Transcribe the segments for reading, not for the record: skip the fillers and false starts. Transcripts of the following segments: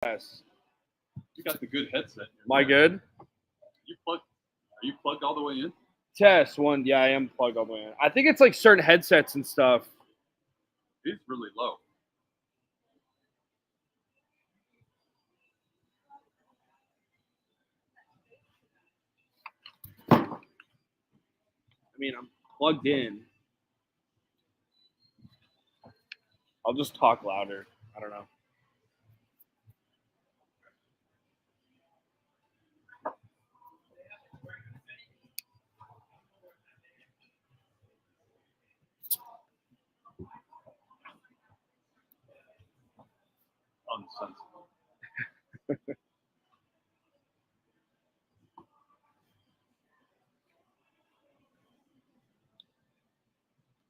Yes. You got the good headset. Am I good? Are you plugged all the way in? Test one. Yeah, I am plugged all the way in. I think it's like certain headsets and stuff. It's really low. I mean, I'm plugged in. I'll just talk louder. I don't know. Unsensible.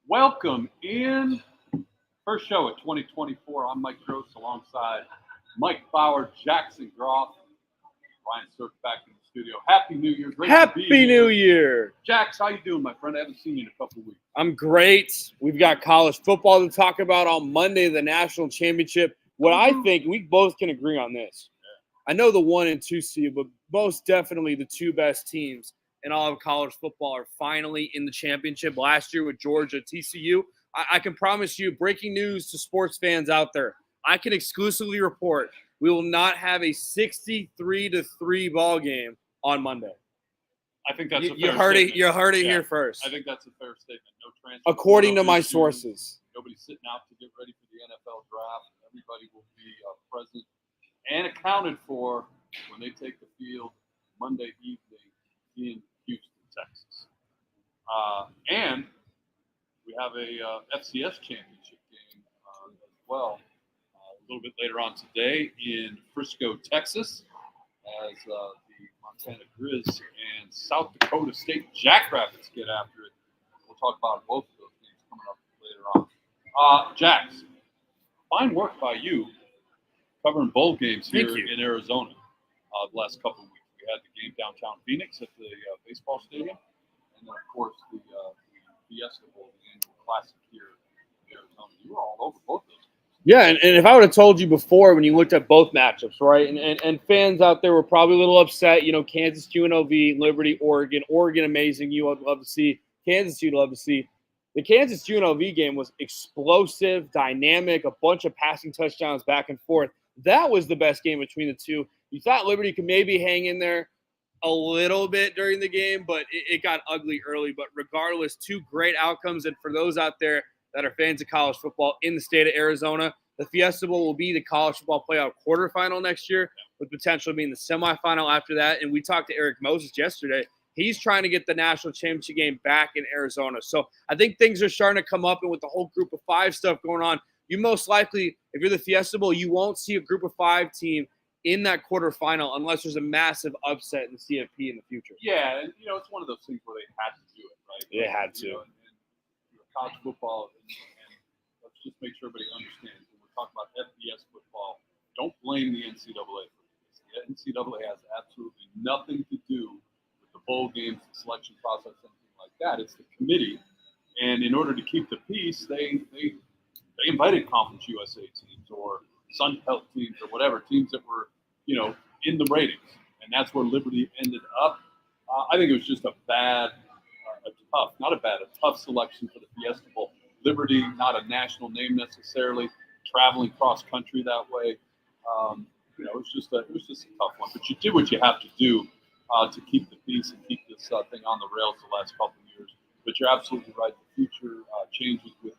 Welcome in. First show of 2024. I'm Mike Gross alongside Mike Bauer, Jackson Groff, Ryan Cirk back in the studio. Happy New Year. Great to be Happy New Year. Jax, how you doing, my friend? I haven't seen you in a couple of weeks. I'm great. We've got college football to talk about on Monday, the national championship. What I think, we both can agree on this. I know the 1 and 2 seed, but most definitely the two best teams in all of college football are finally in the championship. Last year with Georgia, TCU. I can promise you, breaking news to sports fans out there, I can exclusively report we will not have a 63-3 ball game on Monday. I think that's a fair You heard statement. it. You heard it here first. I think that's a fair statement. No transfer. According to my sources. Nobody's sitting out to get ready for the NFL draft. Everybody will be present and accounted for when they take the field Monday evening in Houston, Texas. And we have a FCS championship game as well a little bit later on today in Frisco, Texas, as the Montana Grizz and South Dakota State Jackrabbits get after it. We'll talk about both of those games coming up later on. Jax, fine work by you covering bowl games here in Arizona the last couple of weeks. We had the game downtown Phoenix at the baseball stadium, and then, of course, the Fiesta Bowl, the annual classic here in Arizona. You were all over both those. Yeah, and if I would have told you before when you looked at both matchups, right, and fans out there were probably a little upset, you know, Kansas, UNLV, Liberty, Oregon. Oregon, amazing. You would love to see. Kansas, you'd love to see. The Kansas UNLV game was explosive, dynamic, a bunch of passing touchdowns back and forth. That was the best game between the two. You thought Liberty could maybe hang in there a little bit during the game, but it got ugly early. But regardless, two great outcomes. And for those out there that are fans of college football in the state of Arizona, the Fiesta Bowl will be the college football playoff quarterfinal next year, with potential being the semifinal after that. And we talked to Eric Moses yesterday. He's trying to get the national championship game back in Arizona. So I think things are starting to come up, and with the whole group of five stuff going on, you most likely, if you're the Fiesta Bowl, you won't see a group of five team in that quarterfinal unless there's a massive upset in the CFP in the future. Yeah, and you know, it's one of those things where they had to do it, right? They had to. You know, and college football, and let's just make sure everybody understands when we're talking about FBS football, don't blame the NCAA for this. The NCAA has absolutely nothing to do with the bowl games, the selection process, anything like that. It's the committee, and in order to keep the peace, they invited Conference USA teams or Sun Belt teams or whatever, teams that were, you know, in the ratings. And that's where Liberty ended up. I think it was just a tough selection for the Fiesta Bowl. Liberty, not a national name necessarily, traveling cross country that way. You know, it was just a tough one. But you did what you have to do to keep the peace and keep this thing on the rails the last couple of years. But you're absolutely right. The future changes with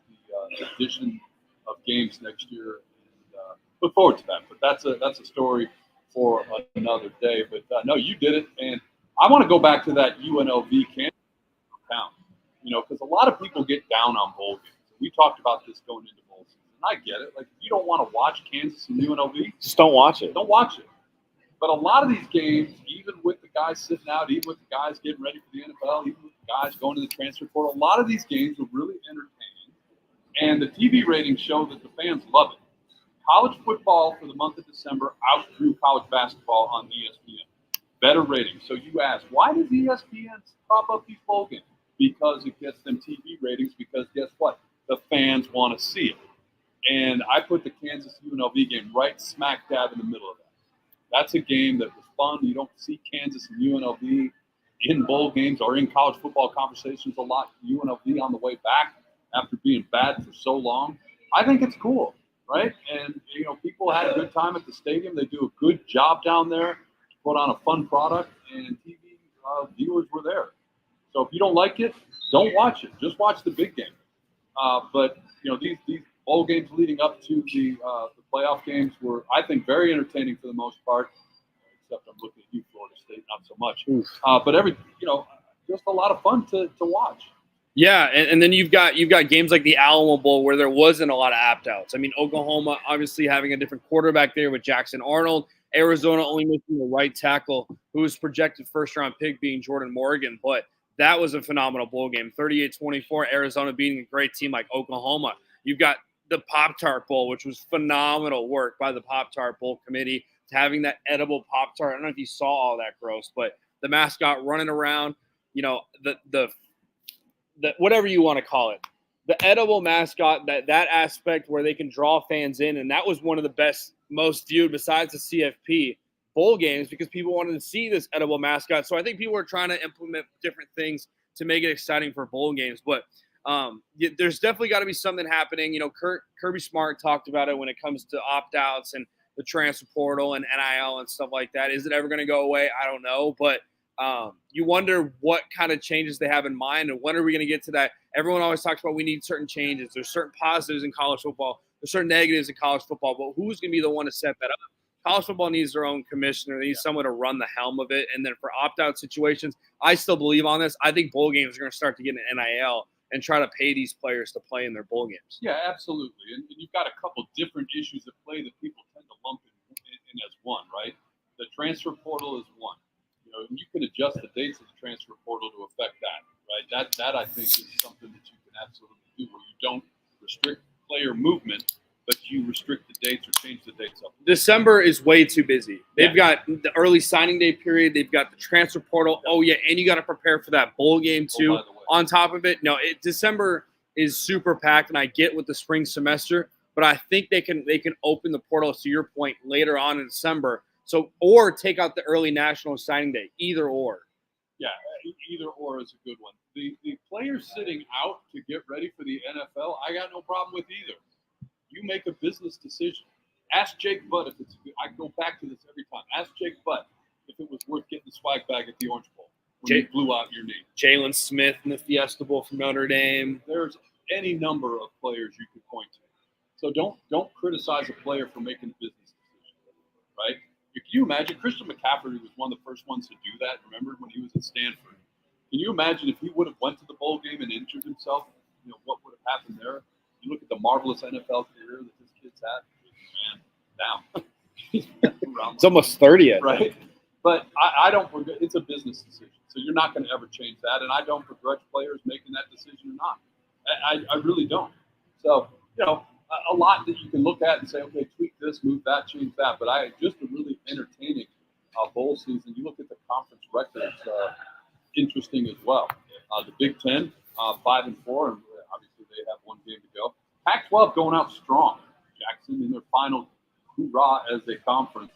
the addition of games next year. And look forward to that. But that's a story for another day. But no, you did it. And I want to go back to that UNLV Kansas town, you know, because a lot of people get down on bowl games. We talked about this going into bowl season. I get it. Like, if you don't want to watch Kansas and UNLV, just don't watch it. Don't watch it. But a lot of these games, even with the guys sitting out, even with the guys getting ready for the NFL, even with the guys going to the transfer portal, a lot of these games are really entertaining. And the TV ratings show that the fans love it. College football for the month of December outgrew college basketball on ESPN. Better ratings. So you ask, why does ESPN prop up these bowl games? Because it gets them TV ratings, because guess what? The fans want to see it. And I put the Kansas UNLV game right smack dab in the middle of that. That's a game that was fun. You don't see Kansas and UNLV in bowl games or in college football conversations a lot. UNLV on the way back after being bad for so long. I think it's cool, right? And, people had a good time at the stadium. They do a good job down there to put on a fun product, and TV viewers were there. So if you don't like it, don't watch it. Just watch the big game. But these bowl games leading up to the playoff games were, I think, very entertaining for the most part. Except I'm looking at you, Florida State, not so much. But just a lot of fun to watch. Yeah, and then you've got games like the Alamo Bowl where there wasn't a lot of opt-outs. I mean, Oklahoma obviously having a different quarterback there with Jackson Arnold. Arizona only missing the right tackle, who was projected first-round pick being Jordan Morgan. But that was a phenomenal bowl game, 38-24, Arizona beating a great team like Oklahoma. You've got the Pop-Tart Bowl, which was phenomenal work by the Pop-Tart Bowl committee, having that edible Pop-Tart. I don't know if you saw all that gross, but the mascot running around, the whatever you want to call it, the edible mascot, that aspect where they can draw fans in. And that was one of the best, most viewed besides the CFP bowl games because people wanted to see this edible mascot. So I think people are trying to implement different things to make it exciting for bowl games. But there's definitely got to be something happening. Kirby Smart talked about it when it comes to opt-outs and the transfer portal and NIL and stuff like that. Is it ever going to go away? I don't know. But you wonder what kind of changes they have in mind and when are we going to get to that? Everyone always talks about we need certain changes. There's certain positives in college football. There's certain negatives in college football. But who's going to be the one to set that up? College football needs their own commissioner. They need someone to run the helm of it. And then for opt-out situations, I still believe on this. I think bowl games are going to start to get an NIL and try to pay these players to play in their bowl games. Yeah, absolutely. And you've got a couple different issues at play that people tend to lump in as one, right? The transfer portal is one. And you can adjust the dates of the transfer portal to affect that, right? That I think is something that you can absolutely do where you don't restrict player movement, but you restrict the dates or change the dates up. December is way too busy. They've got the early signing day period. They've got the transfer portal. Oh, yeah, and you got to prepare for that bowl game too on top of it. No, December is super packed, and I get with the spring semester, but I think they can open the portal, to your point, later on in December. So, or take out the early national signing day, either or. Yeah, either or is a good one. The players sitting out to get ready for the NFL, I got no problem with either. You make a business decision. Ask Jake Butt if it's. I go back to this every time. Ask Jake Butt if it was worth getting the swag bag at the Orange Bowl when you blew out your knee. Jalen Smith in the Fiesta Bowl from Notre Dame. There's any number of players you could point to. So don't criticize a player for making a business decision, right? Can you imagine? Christian McCaffrey was one of the first ones to do that. Remember when he was at Stanford? Can you imagine if he would have went to the bowl game and injured himself? What would have happened there? You look at the marvelous NFL career that this kid's had. Man, down. He's been around. It's almost 30, right? But I don't. It's a business decision, so you're not going to ever change that. And I don't begrudge players making that decision or not. I really don't. So a lot that you can look at and say, okay, tweak this, move that, change that. But just a really entertaining bowl season. You look at the conference records, interesting as well. The Big Ten, 5-4, and obviously they have one game to go. Pac-12 going out strong. Jackson in their final hoorah as a conference.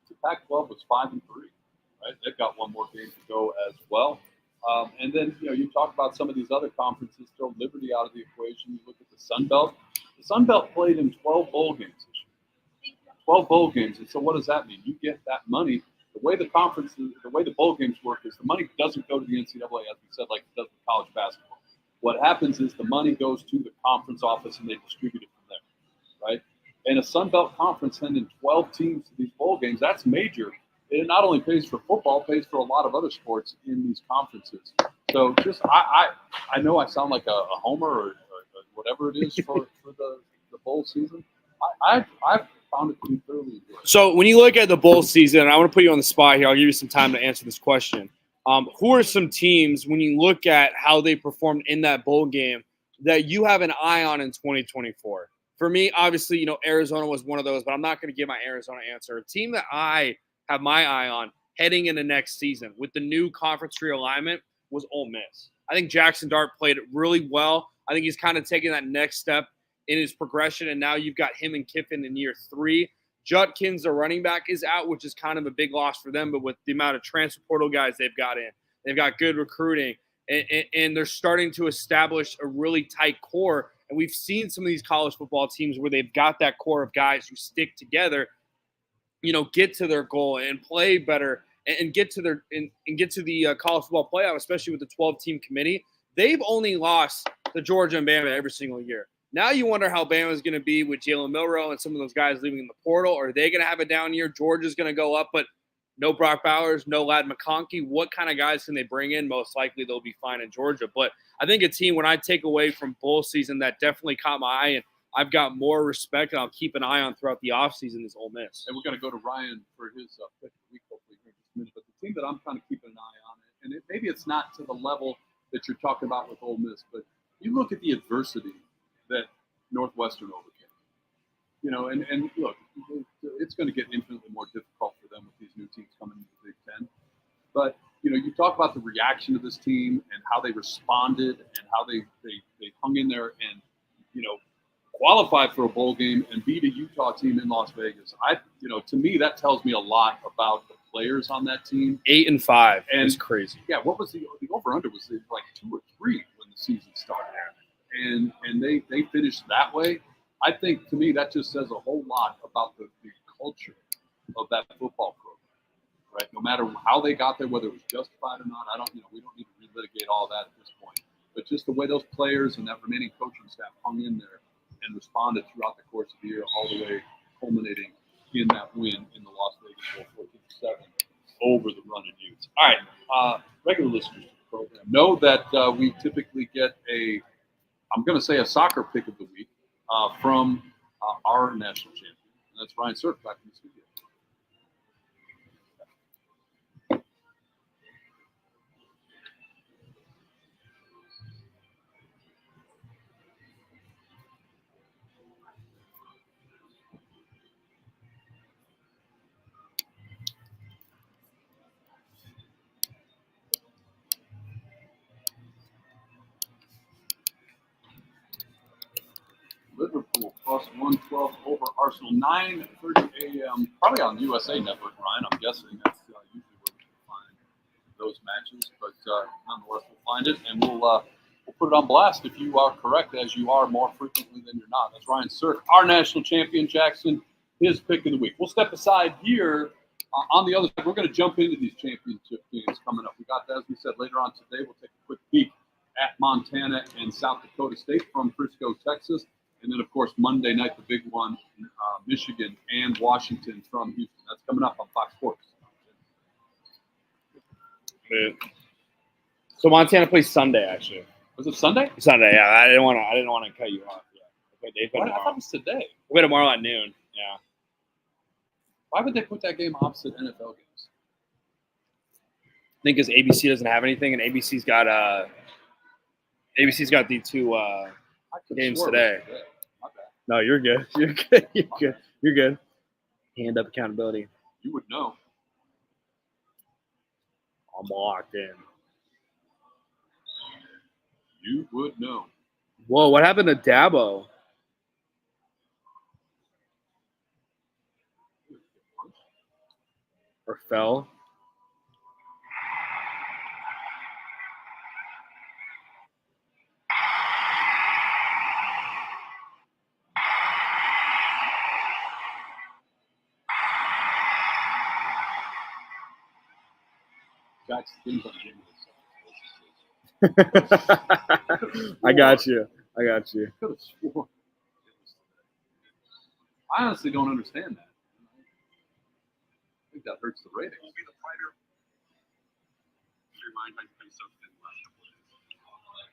The Pac-12 was 5-3. Right, they've got one more game to go as well. And then you talk about some of these other conferences. Throw Liberty out of the equation. You look at the Sun Belt. The Sun Belt played in 12 bowl games this year. 12 bowl games. And so what does that mean? You get that money. The way the bowl games work is the money doesn't go to the NCAA, as we said, like it does with college basketball. What happens is the money goes to the conference office and they distribute it from there, right? And a Sun Belt conference sending 12 teams to these bowl games, that's major. It not only pays for football, pays for a lot of other sports in these conferences. So just I know I sound like a homer or whatever it is for the bowl season. I've found it to be thoroughly enjoyable. So when you look at the bowl season, and I want to put you on the spot here, I'll give you some time to answer this question. Who are some teams, when you look at how they performed in that bowl game, that you have an eye on in 2024? For me, obviously, Arizona was one of those, but I'm not going to give my Arizona answer. A team that I have my eye on heading into next season with the new conference realignment was Ole Miss. I think Jackson Dart played it really well. I think he's kind of taking that next step in his progression, and now you've got him and Kiffin in year 3. Judkins, the running back, is out, which is kind of a big loss for them. But with the amount of transfer portal guys they've got in, they've got good recruiting, and they're starting to establish a really tight core. And we've seen some of these college football teams where they've got that core of guys who stick together, get to their goal and play better and get to the college football playoff, especially with the 12-team committee. They've only lost to Georgia and Bama every single year. Now you wonder how Bama's going to be with Jalen Milroe and some of those guys leaving in the portal. Are they going to have a down year? Georgia's going to go up, but no Brock Bowers, no Ladd McConkey. What kind of guys can they bring in? Most likely they'll be fine in Georgia. But I think a team, when I take away from bowl season, that definitely caught my eye, and I've got more respect, and I'll keep an eye on throughout the offseason, is Ole Miss. And we're going to go to Ryan for his pick of the week, hopefully, here in just a minute. But the team that I'm kind of keeping an eye on, and maybe it's not to the level that you're talking about with Ole Miss, but you look at the adversity that Northwestern overcame. And look, it's going to get infinitely more difficult for them with these new teams coming into the Big Ten. But, you talk about the reaction of this team and how they responded and how they hung in there and, qualified for a bowl game and beat a Utah team in Las Vegas. To me, that tells me a lot about the players on that team. 8-5 is crazy. Yeah, what was the over-under? Was it like 2 or 3 when the season started? And they finished that way. I think, to me, that just says a whole lot about the culture of that football program, right? No matter how they got there, whether it was justified or not, we don't need to relitigate all that at this point. But just the way those players and that remaining coaching staff hung in there and responded throughout the course of the year, all the way culminating in that win in the Las Vegas Bowl 14-7 over the running Utes. All right, regular listeners to the program know that we typically get I'm going to say a soccer pick of the week from our national champion. And that's Ryan Surf back in the studio. Liverpool plus 112 over Arsenal, 9:30 a.m. Probably on USA Network, Ryan. I'm guessing that's usually where we can find those matches, but nonetheless, we'll find it and we'll put it on blast if you are correct, as you are more frequently than you're not. That's Ryan Surf, our national champion. Jackson, his pick of the week. We'll step aside here. On the other side, we're going to jump into these championship games coming up. We got, as we said, later on today, we'll take a quick peek at Montana and South Dakota State from Frisco, Texas. And then, of course, Monday night, the big one, Michigan and Washington from Houston. That's coming up on Fox Sports. So Montana plays Sunday, actually. Was it Sunday? Sunday, yeah. I didn't want to cut you off. Yeah. I thought it was today. We play tomorrow at noon. Yeah. Why would they put that game opposite NFL games? I think because ABC doesn't have anything, and ABC's got the two games today. No, you're good. You're good. You're good. You're good. Hand up accountability. You would know. I'm locked in. You would know. Whoa, what happened to Dabo? Or fell? I got you. I could have sworn. I honestly don't understand that. I think that hurts the ratings.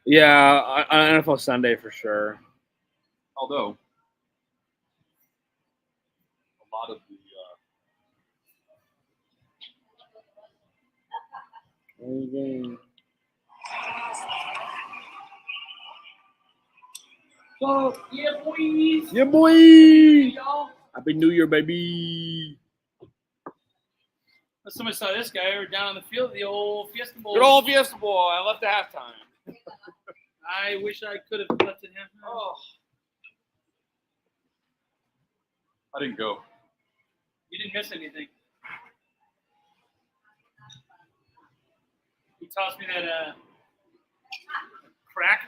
Yeah, on NFL Sunday for sure. Although a lot of the So, yeah, boys. Yeah, boy. Y'all. Happy New Year, baby. Somebody saw this guy over down on the field, the old Fiesta Bowl. Good old Fiesta Bowl. I left at halftime. I wish I could have left at halftime. I didn't go. You didn't miss anything. He tossed me that crack.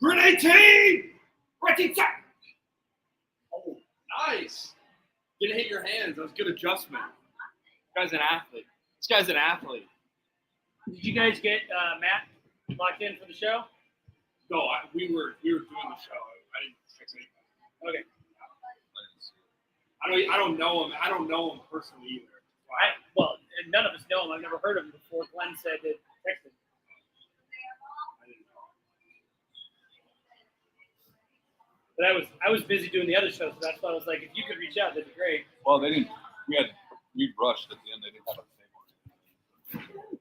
Grenade team! Oh, nice. Didn't hit your hands. That was good adjustment. This guy's an athlete. Did you guys get Matt locked in for the show? No, we were doing the show. I didn't fix anything. Okay. I don't know him. I don't know him personally either. Well, and none of us know him. I've never heard of him before. Glenn said that texted. I didn't know. But I was busy doing the other show, so that's why I was like, if you could reach out, that'd be great. Well, they didn't. We rushed at the end. They didn't have a table.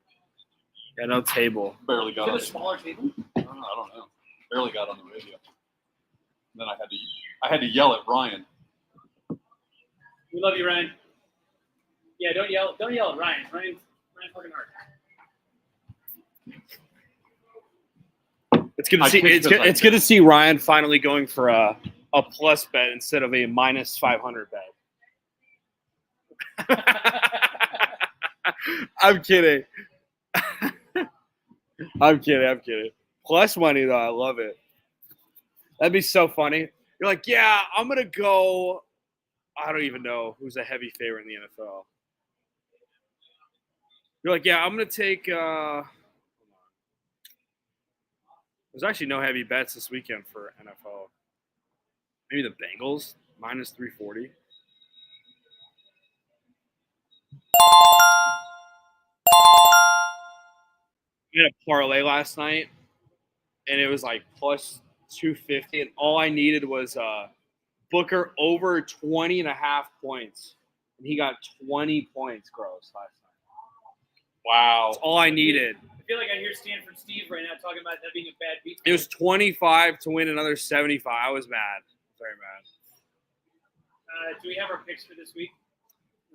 Yeah, no table. Barely got Is on. it a smaller table? I don't know. Barely got on the radio. Then I had to yell at Ryan. We love you, Ryan. Yeah, don't yell at Ryan. Ryan's working hard. It's good to see. It's good to see Ryan finally going for a plus bet instead of a minus 500 bet. I'm kidding. I'm kidding. Plus money though, I love it. That'd be so funny. You're like, yeah, I'm gonna go. I don't even know who's a heavy favorite in the NFL. You're like, yeah, I'm gonna take. There's actually no heavy bets this weekend for NFL. Maybe the Bengals minus 340. We had a parlay last night, and it was like plus 250, and all I needed was Booker over 20 and a half points, and he got 20 points gross last night. Wow. That's all I needed. I feel like I hear Stanford Steve right now talking about that being a bad beat. It was 25 to win another 75. I was mad. Very mad. Do we have our picks for this week?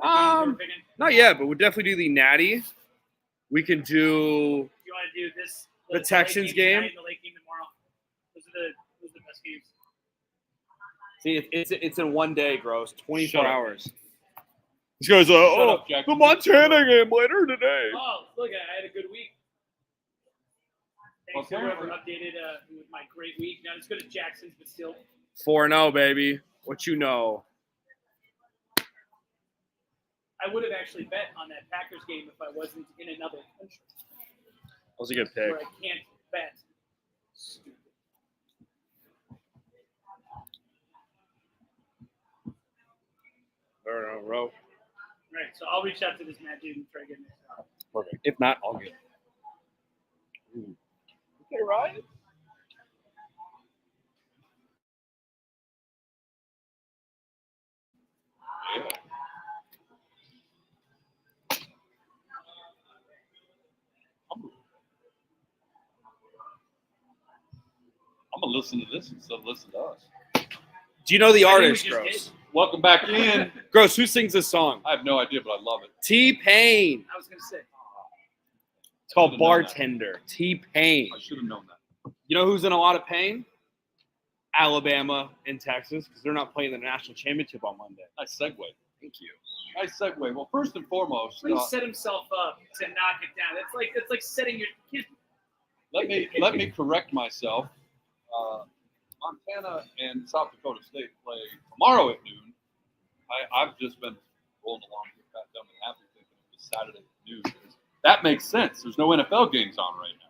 Not yet, but we'll definitely do the Natty. We can do. You want to do this? The Texans game? And the late game tomorrow. Those are the best games. See, it's in one day, gross. 24 Shut up. hours. This guy's up, Jack. the Montana game later today. Oh, look, I had a good week. Thanks to whoever updated with my great week. Not as good as Jackson's, but still. 4-0, baby. What you know? I would have actually bet on that Packers game if I wasn't in another country That was a good pick. where I can't bet. Stupid. I don't know, bro. Right, so I'll reach out to this Matt dude and try to get him this out. Perfect. If not, I'll get it. Okay, Ryan. I'm gonna listen to this instead of listen to us. Do you know the I think we artist, just Gross? did. Welcome back in. Gross, who sings this song? I have no idea, but I love it. T-Pain. I was going to say. It's called Should've known that. Bartender. T-Pain. I should have known that. You know who's in a lot of pain? Alabama and Texas, because they're not playing the national championship on Monday. Nice segue. Thank you. Nice segue. Well, first and foremost, Please set himself up to knock it down. It's like setting your kid. let me correct myself. Montana and South Dakota State play tomorrow at noon. I've just been rolling along with that dumb and happy thinking it was Saturday at noon. That makes sense. There's no NFL games on right now.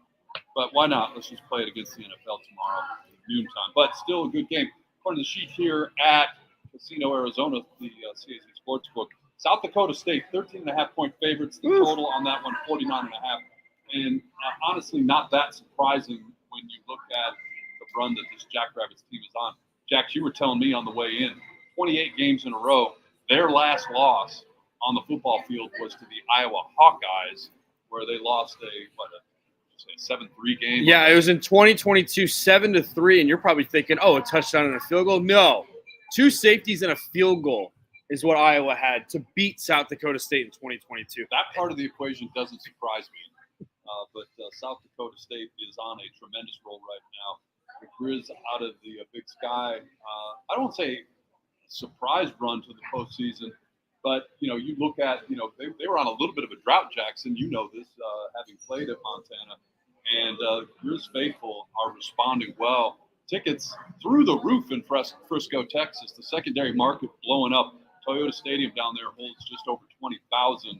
But why not? Let's just play it against the NFL tomorrow at noontime. But still a good game. According to the sheet here at Casino, Arizona, the CAC Sportsbook, South Dakota State, 13.5-point favorites. The total on that one, 49.5. And honestly, not that surprising when you look at the run that this Jackrabbits team is on. Jack, you were telling me on the way in, 28 games in a row. Their last loss on the football field was to the Iowa Hawkeyes, where they lost a 7-3 game. Yeah, it was in 2022, 7-3, and you're probably thinking, oh, a touchdown and a field goal. No, 2 safeties and a field goal is what Iowa had to beat South Dakota State in 2022. That part of the equation doesn't surprise me. But South Dakota State is on a tremendous roll right now. The Grizz out of the Big Sky. I don't say surprise run to the postseason, But, you look at, they were on a little bit of a drought, Jackson. You know this, having played at Montana. And yours faithful are responding well. Tickets through the roof in Frisco, Texas. The secondary market blowing up. Toyota Stadium down there holds just over 20,000.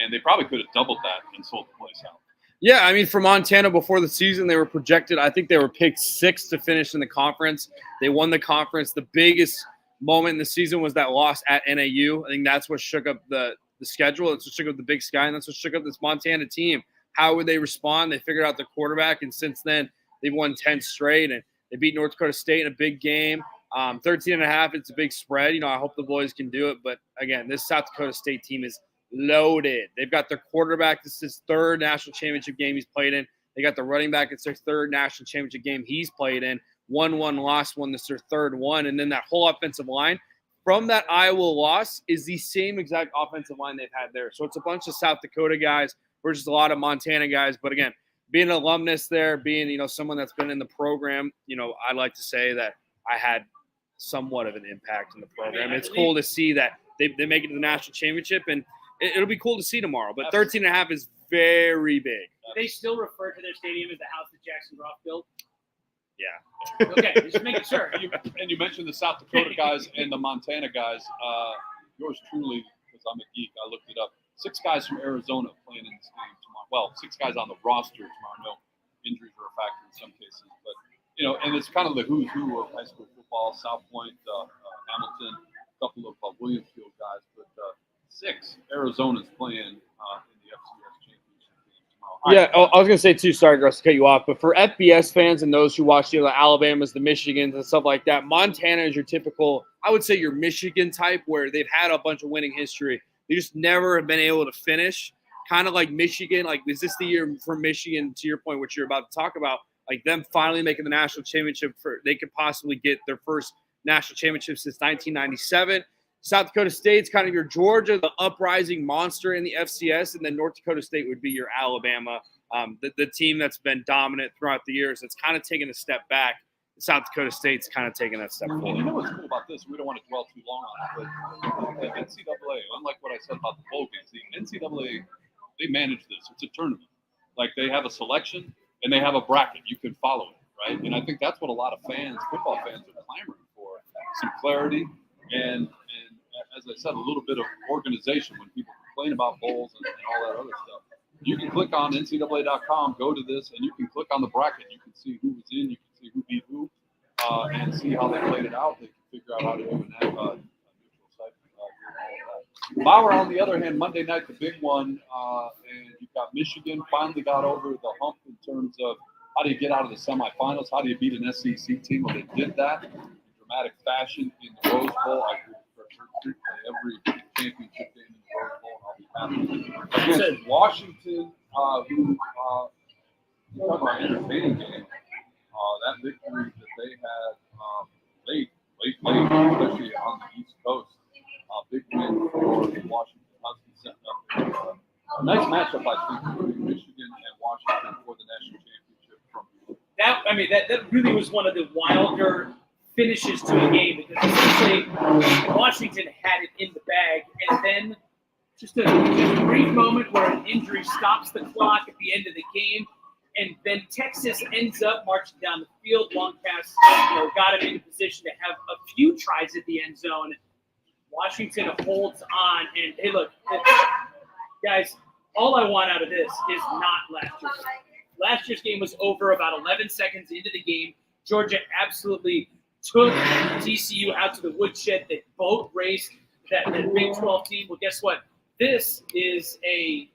And they probably could have doubled that and sold the place out. Yeah, I mean, for Montana before the season, they were projected. I think they were picked 6th to finish in the conference. They won the conference. The biggest moment in the season was that loss at NAU. I think that's what shook up the schedule. That's what shook up the Big Sky, and that's what shook up this Montana team. How would they respond? They figured out the quarterback, and since then they've won 10 straight, and they beat North Dakota State in a big game. 13.5, it's a big spread. I hope the boys can do it. But, again, this South Dakota State team is loaded. They've got their quarterback. This is his 3rd national championship game he's played in. They got the running back. It's their 3rd national championship game he's played in. 1-1, lost 1. This is their 3rd one. And then that whole offensive line from that Iowa loss is the same exact offensive line they've had there. So it's a bunch of South Dakota guys versus a lot of Montana guys. But, again, being an alumnus there, being, someone that's been in the program, I'd like to say that I had somewhat of an impact in the program. It's cool to see that they make it to the national championship, and it'll be cool to see tomorrow. But 13.5 is very big. Do they still refer to their stadium as the house that Jackson Groff built? Yeah. Okay, just making sure. And you mentioned the South Dakota guys and the Montana guys. Yours truly, because I'm a geek, I looked it up. 6 guys from Arizona playing in this game tomorrow. Well, 6 guys on the roster tomorrow. No injuries are a factor in some cases, but and it's kind of the who's who of high school football. South Point, Hamilton, a couple of Williamsfield guys, but 6 Arizona's playing in the FCS championship game tomorrow. Yeah, I was going to say, too, sorry, Gross, to cut you off, but for FBS fans and those who watch the Alabamas, the Michigans, and stuff like that, Montana is your typical, I would say your Michigan type, where they've had a bunch of winning history. They just never have been able to finish. Kind of like Michigan. Like, is this the year for Michigan, to your point, which you're about to talk about, like them finally making the national championship? They could possibly get their first national championship since 1997. South Dakota State's kind of your Georgia, the uprising monster in the FCS, and then North Dakota State would be your Alabama, the team that's been dominant throughout the years. It's kind of taken a step back. South Dakota State's kind of taking that step forward. And you know what's cool about this? We don't want to dwell too long on it, but the NCAA, unlike what I said about the bowl games, the NCAA, they manage this. It's a tournament. Like, they have a selection and they have a bracket. You can follow it, right? And I think that's what a lot of fans, football fans, are clamoring for: some clarity and as I said, a little bit of organization when people complain about bowls and all that other stuff. You can click on NCAA.com, go to this, and you can click on the bracket. You can see who was in, you can see who beat who, and see how they played it out. They can figure out how to do a neutral site. Bauer, on the other hand, Monday night, the big one, and you've got Michigan finally got over the hump in terms of how do you get out of the semifinals? How do you beat an SEC team? Well, they did that in dramatic fashion in the Rose Bowl. I would play every championship game in the Rose Bowl, and I'll be happy. Against Washington, who you talk about entertaining game, that victory that they had late, especially on the East Coast, big win for the Washington Huskies, setting up a nice matchup, I think, between Michigan and Washington for the national championship. That really was one of the wilder finishes to a game, because essentially Washington had it in the bag, and then just a brief moment where an injury stops the clock at the end of the game, and then Texas ends up marching down the field. Long pass, got him in position to have a few tries at the end zone. Washington holds on, and hey, look, guys, all I want out of this is not last year's game. Last year's game was over about 11 seconds into the game. Georgia absolutely took TCU out to the woodshed. They boat raced that Big 12 team. Well, guess what? This is a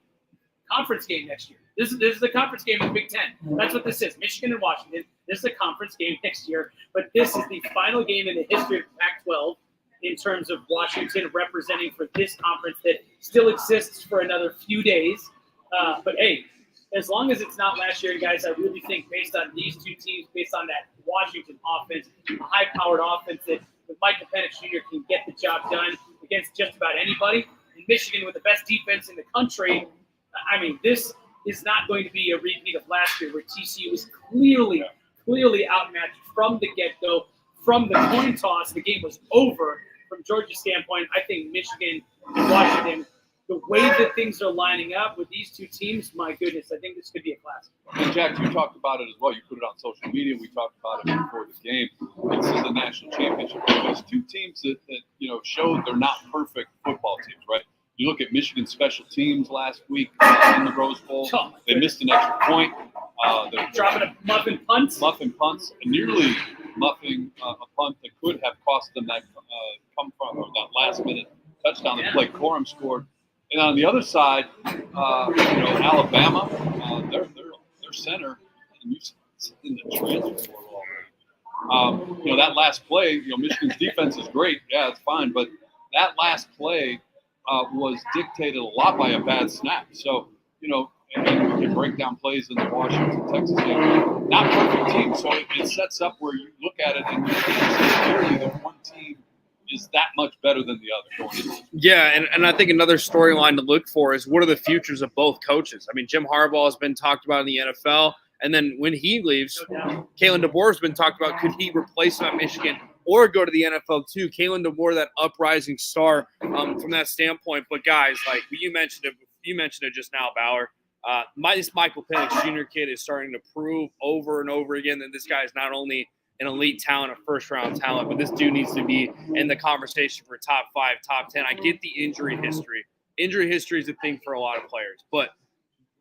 conference game next year. This is a conference game in the Big Ten. That's what this is. Michigan and Washington. This is a conference game next year. But this is the final game in the history of Pac-12 in terms of Washington representing for this conference that still exists for another few days. But, hey, as long as it's not last year, guys, I really think based on these two teams, based on that Washington offense, a high-powered offense that with Michael Penix Jr. can get the job done against just about anybody. And Michigan with the best defense in the country, I mean, this is not going to be a repeat of last year where TCU was clearly outmatched from the get-go. From the coin toss, the game was over. from Georgia's standpoint, I think Michigan and Washington, the way that things are lining up with these two teams, my goodness, I think this could be a classic. And Jack, you talked about it as well. You put it on social media. We talked about it before the game. This is a national championship. There's two teams that showed they're not perfect football teams, right? You look at Michigan's special teams last week in the Rose Bowl. They missed an extra point. They're dropping a muffin punts. And nearly muffing a punt that could have cost them that that last minute touchdown that Blake Corum scored. And on the other side, Alabama, their center, and you've seen the transfer portal already. That last play, Michigan's defense is great. Yeah, it's fine. But that last play was dictated a lot by a bad snap. So, and we can break down plays in the Washington-Texas game. Not perfect team, so it sets up where you look at it and you can't say clearly that one team is that much better than the other going into it. Yeah, and I think another storyline to look for is what are the futures of both coaches? I mean, Jim Harbaugh has been talked about in the NFL, and then when he leaves, Kalen DeBoer has been talked about. Could he replace him at Michigan or go to the NFL too? Kalen DeBoer, that uprising star from that standpoint. But guys, like you mentioned it just now, Bauer. This Michael Penix Jr. kid is starting to prove over and over again that this guy is not only an elite talent, a first-round talent, but this dude needs to be in the conversation for top 5, top 10. I get the injury history. Injury history is a thing for a lot of players, but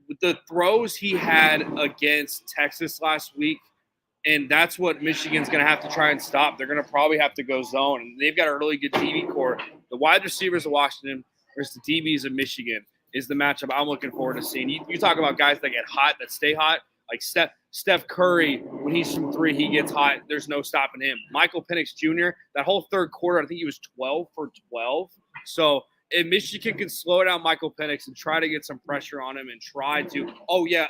with the throws he had against Texas last week, and that's what Michigan's going to have to try and stop. They're going to probably have to go zone, and they've got a really good DB core. The wide receivers of Washington versus the DBs of Michigan is the matchup I'm looking forward to seeing. You talk about guys that get hot, that stay hot, like Steph Curry, when he's from 3, he gets hot. There's no stopping him. Michael Penix Jr., that whole third quarter, I think he was 12 for 12. So if Michigan can slow down Michael Penix and try to get some pressure on him and try to,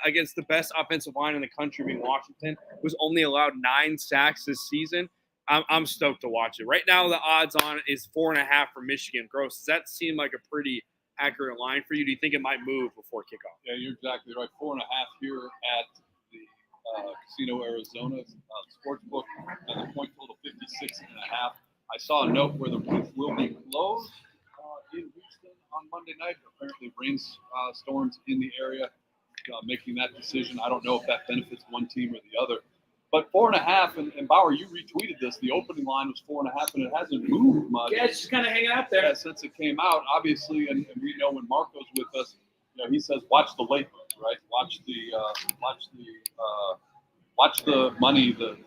against the best offensive line in the country being Washington, who's only allowed 9 sacks this season, I'm stoked to watch it. Right now, the odds on it is 4.5 for Michigan. Gross, does that seem like a pretty accurate line for you? Do you think it might move before kickoff? Yeah, you're exactly right. 4.5 here at the Casino Arizona Sportsbook, and the point total 56.5. I saw a note where the booth will be closed in Houston on Monday night. Apparently, storms in the area, making that decision. I don't know if that benefits one team or the other. But 4.5, and Bauer, you retweeted this. The opening line was 4.5, and it hasn't moved much. Yeah, it's just kind of hanging out there. Yeah, since it came out, obviously, and we know when Marco's with us, he says, watch the late move, right? Watch the money, the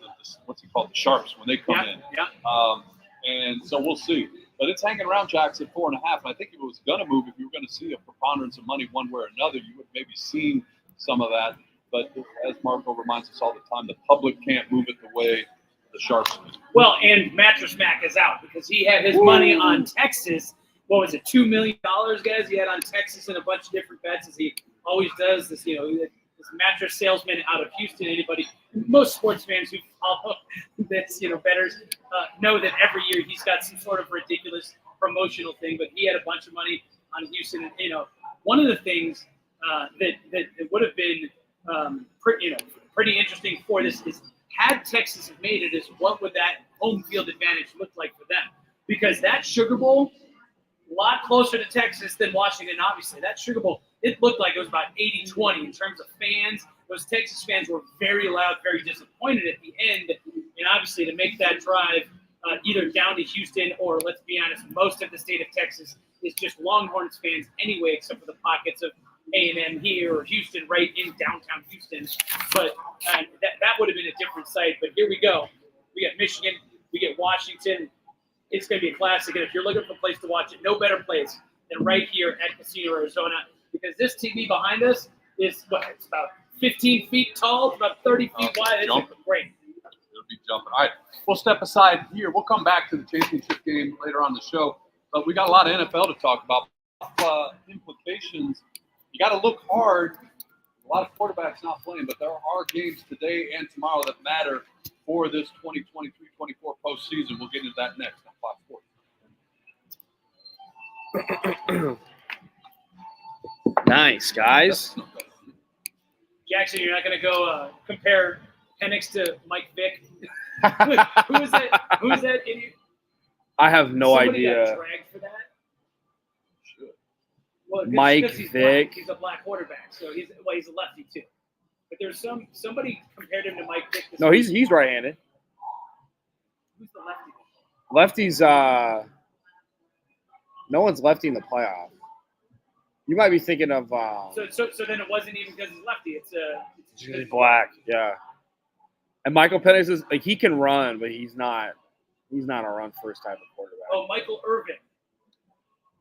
what's it called, the sharps when they come in. Yeah. And so we'll see. But it's hanging around, Jacks, at 4.5. And I think if it was going to move, if you were going to see a preponderance of money one way or another, you would maybe seen some of that. But as Marco reminds us all the time, the public can't move it the way the sharps do. Well, and Mattress Mac is out because he had his money on Texas. What was it, $2 million, guys? He had on Texas and a bunch of different bets, as he always does. This mattress salesman out of Houston. Most sports fans who follow this, bettors know that every year he's got some sort of ridiculous promotional thing. But he had a bunch of money on Houston. And, one of the things that would have been pretty interesting for this is, had Texas have made it, is what would that home field advantage look like for them? Because that Sugar Bowl, a lot closer to Texas than Washington, obviously. That Sugar Bowl, it looked like it was about 80-20 in terms of fans. Those Texas fans were very loud, very disappointed at the end. And obviously to make that drive either down to Houston or, let's be honest, most of the state of Texas is just Longhorns fans anyway, except for the pockets of A&M here or Houston right in downtown Houston. But that would have been a different sight. But here we go. We got Michigan. We get Washington. It's going to be a classic. And if you're looking for a place to watch it, no better place than right here at Casino Arizona, because this TV behind us is, it's about 15 feet tall. It's about 30 feet wide. It's great. It'll be jumping. All right, we'll step aside here. We'll come back to the championship game later on the show. But we got a lot of NFL to talk about. Implications. You got to look hard. A lot of quarterbacks not playing, but there are games today and tomorrow that matter for this 2023-24 postseason. We'll get into that next on Fox Sports. Nice, guys. Jackson, you're not going to go compare Penix to Mike Vick? Who is that idiot? I have no Somebody got idea. dragged for that. Should. Well, Mike because he's Vick. Black. He's a black quarterback, so he's a lefty too. But there's somebody compared him to Mike Vick. No, he's right-handed. Who's the lefty? Lefties. No one's lefty in the playoff. You might be thinking of. So then it wasn't even because he's lefty. It's He's black. Yeah. And Michael Penix is like he can run, but he's not a run first type of quarterback. Oh, Michael Irvin.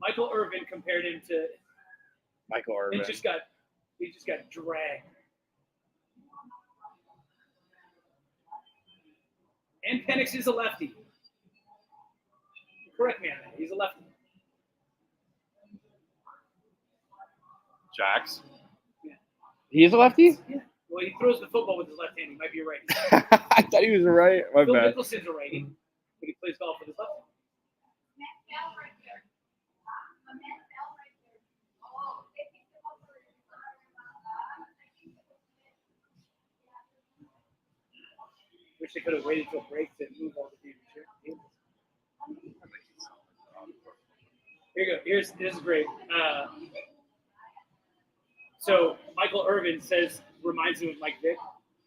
Michael Irvin compared him to. Michael Irvin. He just got dragged. And Penix is a lefty. Correct me on that. He's a lefty. Jax. He is a lefty? Yeah. Well, he throws the football with his left hand. He might be a righty. I thought he was a right. My Phil bad. Mickelson's a righty, but he plays golf with his left hand. Wish they could have waited till break to move all the games. Here you go. This is great. So Michael Irvin reminds me of Mike Vick.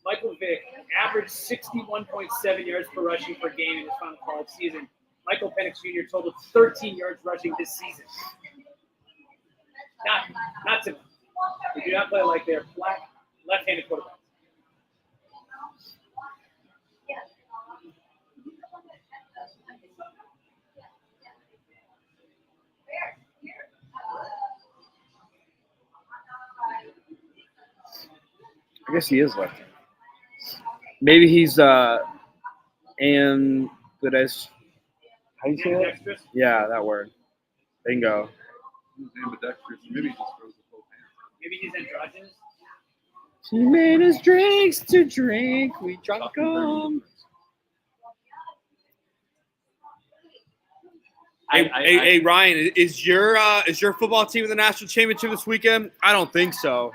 Michael Vick averaged 61.7 yards per rushing per game in his final college season. Michael Penix Jr. totaled 13 yards rushing this season. Not to they do not play like they're black left-handed quarterbacks. I guess he is lefty. Maybe he's ambidextrous. How do you say that? Ambidextrous? Yeah, that word. Bingo. He's ambidextrous. Maybe he just throws with both hands. Maybe he's androgynous. She made us drinks to drink. We drunk them. Hey, Ryan, is your football team in the national championship this weekend? I don't think so.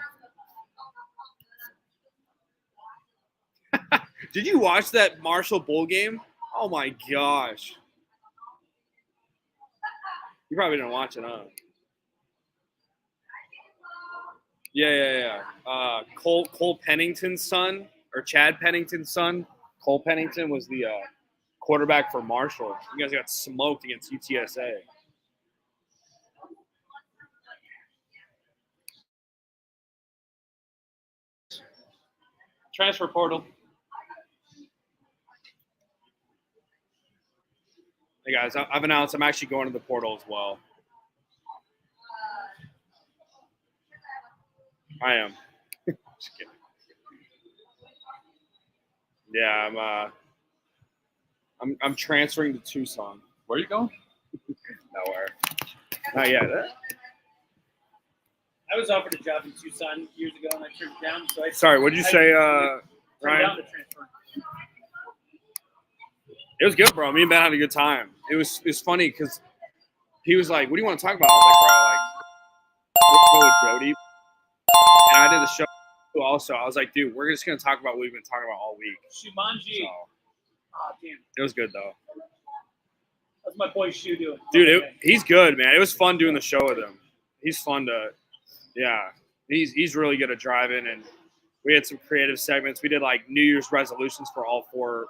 Did you watch that Marshall Bowl game? Oh my gosh. You probably didn't watch it, huh? Yeah. Cole Pennington's son, or Chad Pennington's son. Cole Pennington was the quarterback for Marshall. You guys got smoked against UTSA. Transfer portal. Hey guys, I've announced I'm actually going to the portal as well. I am. Just kidding. Yeah, I'm transferring to Tucson. Where are you going? Nowhere. Not yet. I was offered a job in Tucson years ago, and I turned it down. So Sorry, what did you say, turned Ryan? down the transfer. It was good, bro. Me and Ben had a good time. It was funny because he was like, "What do you want to talk about?" I was like, "Bro, like, let's go with Jody." And I did the show also. I was like, "Dude, we're just gonna talk about what we've been talking about all week." Shumanji. So Oh, damn. it was good though. That's my boy Shu doing. Dude, he's good, man. It was fun doing the show with him. He's fun to, yeah. He's really good at driving, and we had some creative segments. We did like New Year's resolutions for all four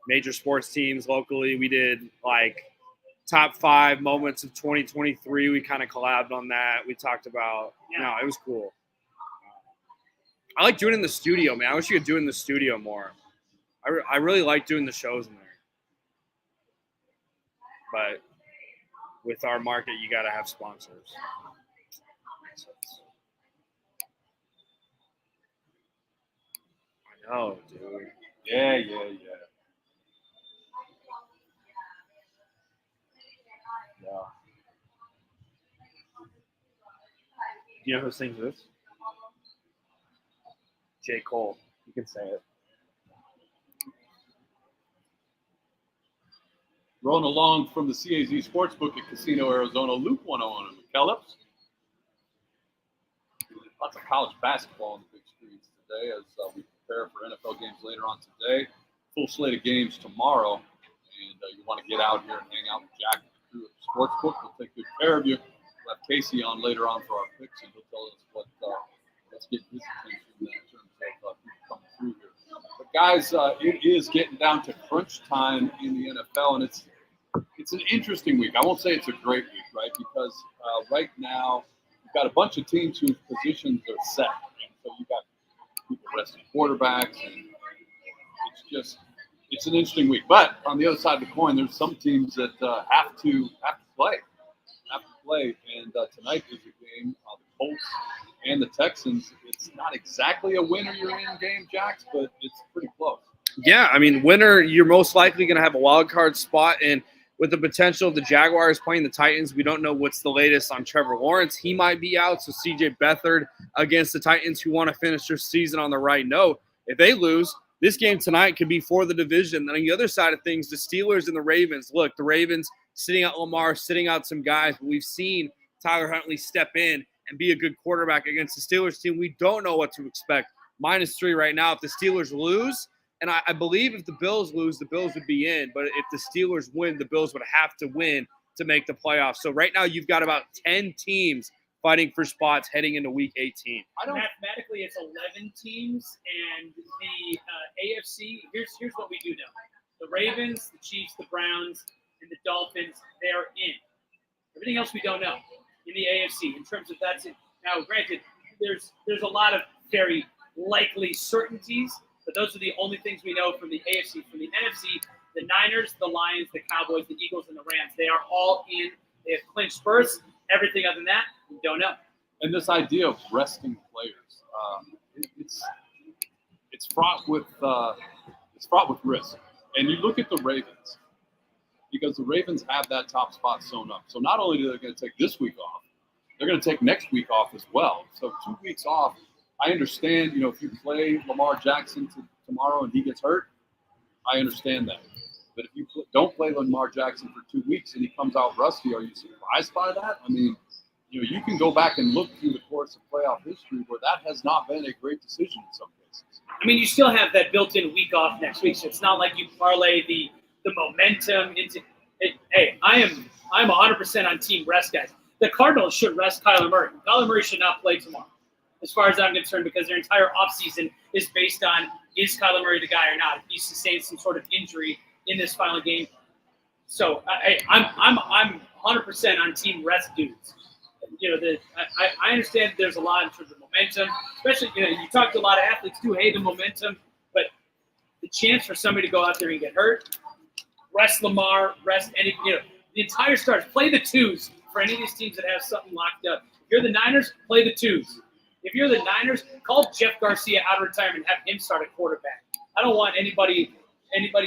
major sports teams locally. We did like top 5 moments of 2023. We kind of collabed on that. We talked about, it was cool. I like doing it in the studio, man. I wish you could do it in the studio more. I really like doing the shows in there. But with our market, you got to have sponsors. I know, dude. Yeah. Do you know who sings this? J. Cole. You can say it. Rolling along from the CAZ Sportsbook at Casino Arizona, Luke 101 and McKellips. Lots of college basketball on the big screens today as we prepare for NFL games later on today. Full slate of games tomorrow. and you want to get out here and hang out with Jack and the crew at the Sportsbook, we'll take good care of you. We'll have Casey on later on for our picks, and he'll tell us what let's get his attention in terms of people coming through here. But guys, it is getting down to crunch time in the NFL, and it's an interesting week. I won't say it's a great week, right? Because right now you've got a bunch of teams whose positions are set, and so you've got people resting quarterbacks, and it's an interesting week. But on the other side of the coin, there's some teams that have to play, and tonight is a game. The Colts and the Texans. It's not exactly a winner you're in game, Jax, but it's pretty close. Yeah, I mean, winner, you're most likely going to have a wild card spot, and with the potential of the Jaguars playing the Titans, we don't know what's the latest on Trevor Lawrence. He might be out, so C.J. Beathard against the Titans, who want to finish their season on the right note. If they lose, this game tonight could be for the division. Then on the other side of things, the Steelers and the Ravens. Look, the Ravens sitting out Lamar, sitting out some guys, but we've seen Tyler Huntley step in and be a good quarterback against the Steelers team. We don't know what to expect. -3 right now. If the Steelers lose, and I believe if the Bills lose, the Bills would be in. But if the Steelers win, the Bills would have to win to make the playoffs. So right now you've got about 10 teams fighting for spots heading into Week 18. Mathematically, it's 11 teams, and the AFC, here's what we do know. The Ravens, the Chiefs, the Browns, and the Dolphins, they're in. Everything else we don't know in the AFC in terms of that's it. Now, granted, there's a lot of very likely certainties, but those are the only things we know from the AFC. From the NFC, the Niners, the Lions, the Cowboys, the Eagles, and the Rams, they are all in. They have clinched berths. Everything other than that, we don't know. And this idea of resting players, it's fraught with risk. And you look at the Ravens, because the Ravens have that top spot sewn up. So not only are they going to take this week off, they're going to take next week off as well. So 2 weeks off. I understand, if you play Lamar Jackson tomorrow and he gets hurt, I understand that. But if you don't play Lamar Jackson for 2 weeks and he comes out rusty, are you surprised by that? I mean, you can go back and look through the course of playoff history where that has not been a great decision in some cases. I mean, you still have that built-in week off next week, so it's not like you parlay the momentum into it. Hey, I'm 100% on team rest, guys. The Cardinals should rest Kyler Murray. Kyler Murray should not play tomorrow, as far as I'm concerned, because their entire offseason is based on, is Kyler Murray the guy or not? If he sustains some sort of injury in this final game. So I'm 100% on team rest dudes. I understand there's a lot in terms of momentum, especially, you talk to a lot of athletes too, hey, the momentum, but the chance for somebody to go out there and get hurt, rest Lamar, rest any, the entire stars, play the twos for any of these teams that have something locked up. If you're the Niners, play the twos. If you're the Niners, call Jeff Garcia out of retirement and have him start a quarterback. I don't want anybody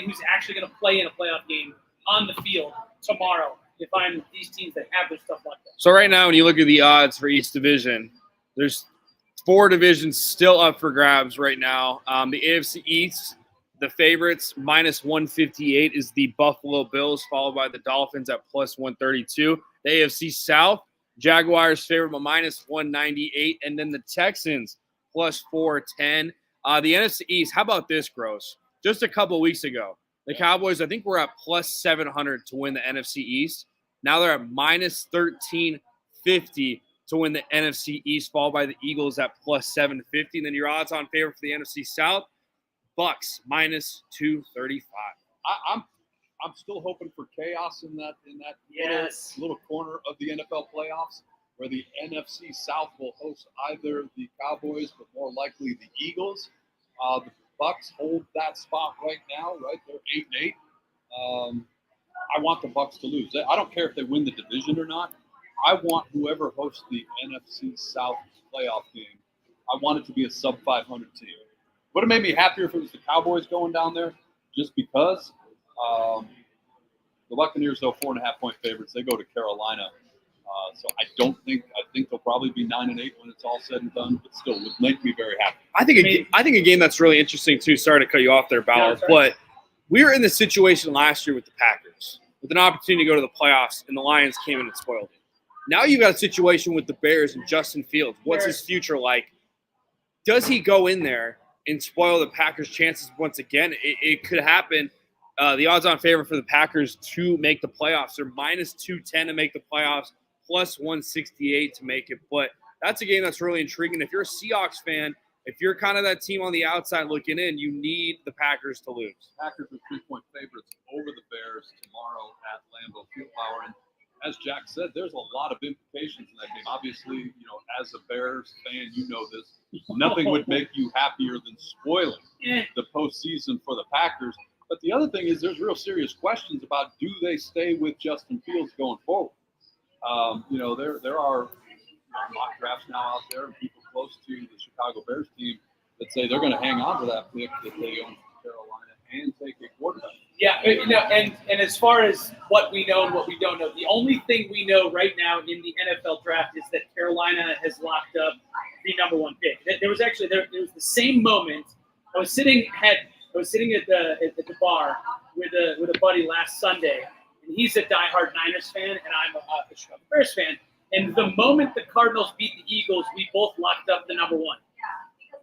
who's actually going to play in a playoff game on the field tomorrow if I'm these teams that have their stuff like that. So right now when you look at the odds for each division, there's 4 divisions still up for grabs right now. The AFC East, the favorites, -158 is the Buffalo Bills, followed by the Dolphins at +132. The AFC South, Jaguars favored by -198, and then the Texans +410. The NFC East, how about this, Gross? Just a couple of weeks ago, the Cowboys, I think, were at +700 to win the NFC East. Now they're at -1350 to win the NFC East, followed by the Eagles at +750. And then your odds-on favorite for the NFC South, Bucks -235. I'm still hoping for chaos in that Yes. little corner of the NFL playoffs, where the NFC South will host either the Cowboys, but more likely the Eagles. The Bucks hold that spot right now, right? They're 8-8. I want the Bucks to lose. I don't care if they win the division or not. I want whoever hosts the NFC South playoff game, I want it to be a sub-500 team. Would have made me happier if it was the Cowboys going down there, just because. The Buccaneers, though, 4.5-point favorites. They go to Carolina. So I think they'll probably be 9-8 when it's all said and done, but still would make me very happy. I think a game that's really interesting too. Sorry to cut you off there, Ballard, but we were in this situation last year with the Packers, with an opportunity to go to the playoffs, and the Lions came in and spoiled it. Now you've got a situation with the Bears and Justin Fields. What's his future like? Does he go in there and spoil the Packers' chances once again? It could happen. the odds-on favorite for the Packers to make the playoffs. They're minus 210 to make the playoffs, plus 168 to make it. But that's a game that's really intriguing. If you're a Seahawks fan, if you're kind of that team on the outside looking in, you need the Packers to lose. Packers are 3-point favorites over the Bears tomorrow at Lambeau Field. And as Jack said, there's a lot of implications in that game. Obviously, as a Bears fan, you know this. Nothing would make you happier than spoiling the postseason for the Packers. But the other thing is there's real serious questions about, do they stay with Justin Fields going forward? There are mock drafts now out there and people close to the Chicago Bears team that say they're going to hang on to that pick that they own from Carolina and take a quarterback. Yeah, and as far as what we know and what we don't know, the only thing we know right now in the NFL draft is that Carolina has locked up the number one pick. There was the same moment. I was sitting at the bar with a buddy last Sunday, and he's a diehard Niners fan, and I'm a Chicago Bears fan. And the moment the Cardinals beat the Eagles, we both locked up the number one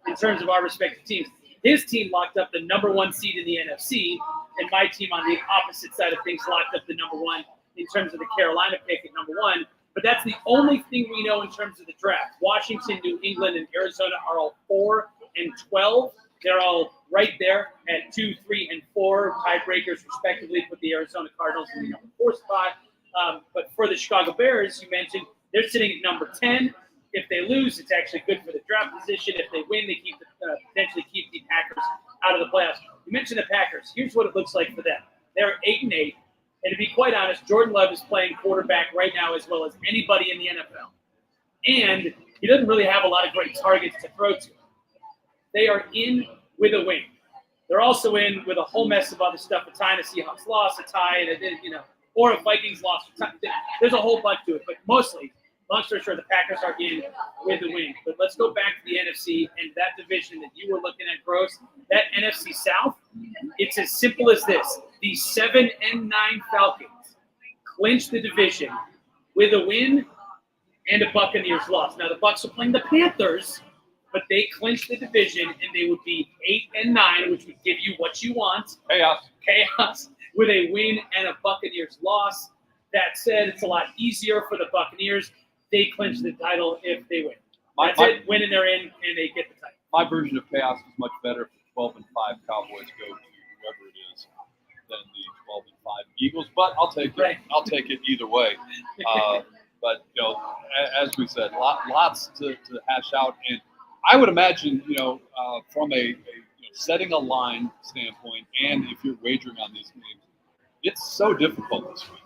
in terms of our respective teams. His team locked up the number one seed in the NFC, and my team on the opposite side of things locked up the number one in terms of the Carolina pick at number one. But that's the only thing we know in terms of the draft. Washington, New England, and Arizona are all 4 and 12. They're all right there at 2, 3, and 4 tiebreakers, respectively, put the Arizona Cardinals in the number 4 spot. But for the Chicago Bears, you mentioned, they're sitting at number 10. If they lose, it's actually good for the draft position. If they win, they potentially keep the Packers out of the playoffs. You mentioned the Packers. Here's what it looks like for them. They're 8-8. And to be quite honest, Jordan Love is playing quarterback right now as well as anybody in the NFL. And he doesn't really have a lot of great targets to throw to. They are in with a win. They're also in with a whole mess of other stuff. A tie, and a Seahawks loss, a tie, and or a Vikings loss. There's a whole bunch to it, but mostly, long story short, the Packers are in with the win. But let's go back to the NFC and that division that you were looking at, Gross. That NFC South, it's as simple as this. The 7-9 Falcons clinched the division with a win and a Buccaneers loss. Now, the Bucs are playing the Panthers, but they clinched the division, and they would be 8-9, which would give you what you want. Chaos with a win and a Buccaneers loss. That said, it's a lot easier for the Buccaneers. They clinch the title if they win. That's it. Win and they're in, and they get the title. My version of chaos is much better if the 12-5 Cowboys go to whoever it is than the 12-5 Eagles. But I'll take it. Right. I'll take it either way. But as we said, lots to hash out. And I would imagine, from a setting a line standpoint, and if you're wagering on these games, it's so difficult this week.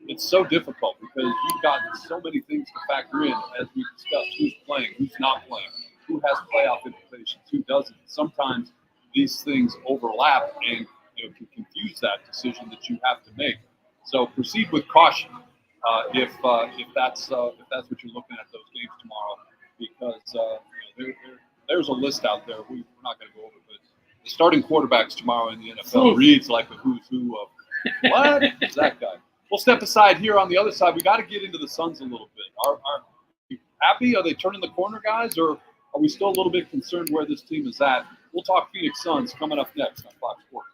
It's so difficult because you've got so many things to factor in, as we discussed: who's playing, who's not playing, who has playoff implications, who doesn't. Sometimes these things overlap and can confuse that decision that you have to make. So proceed with caution if that's what you're looking at those games tomorrow, because there's a list out there. We're not going to go over it, but the starting quarterbacks tomorrow in the NFL reads like a who's who of what is that guy. We'll step aside here on the other side. We got to get into the Suns a little bit. Are you happy? Are they turning the corner, guys, or are we still a little bit concerned where this team is at? We'll talk Phoenix Suns coming up next on Fox Sports.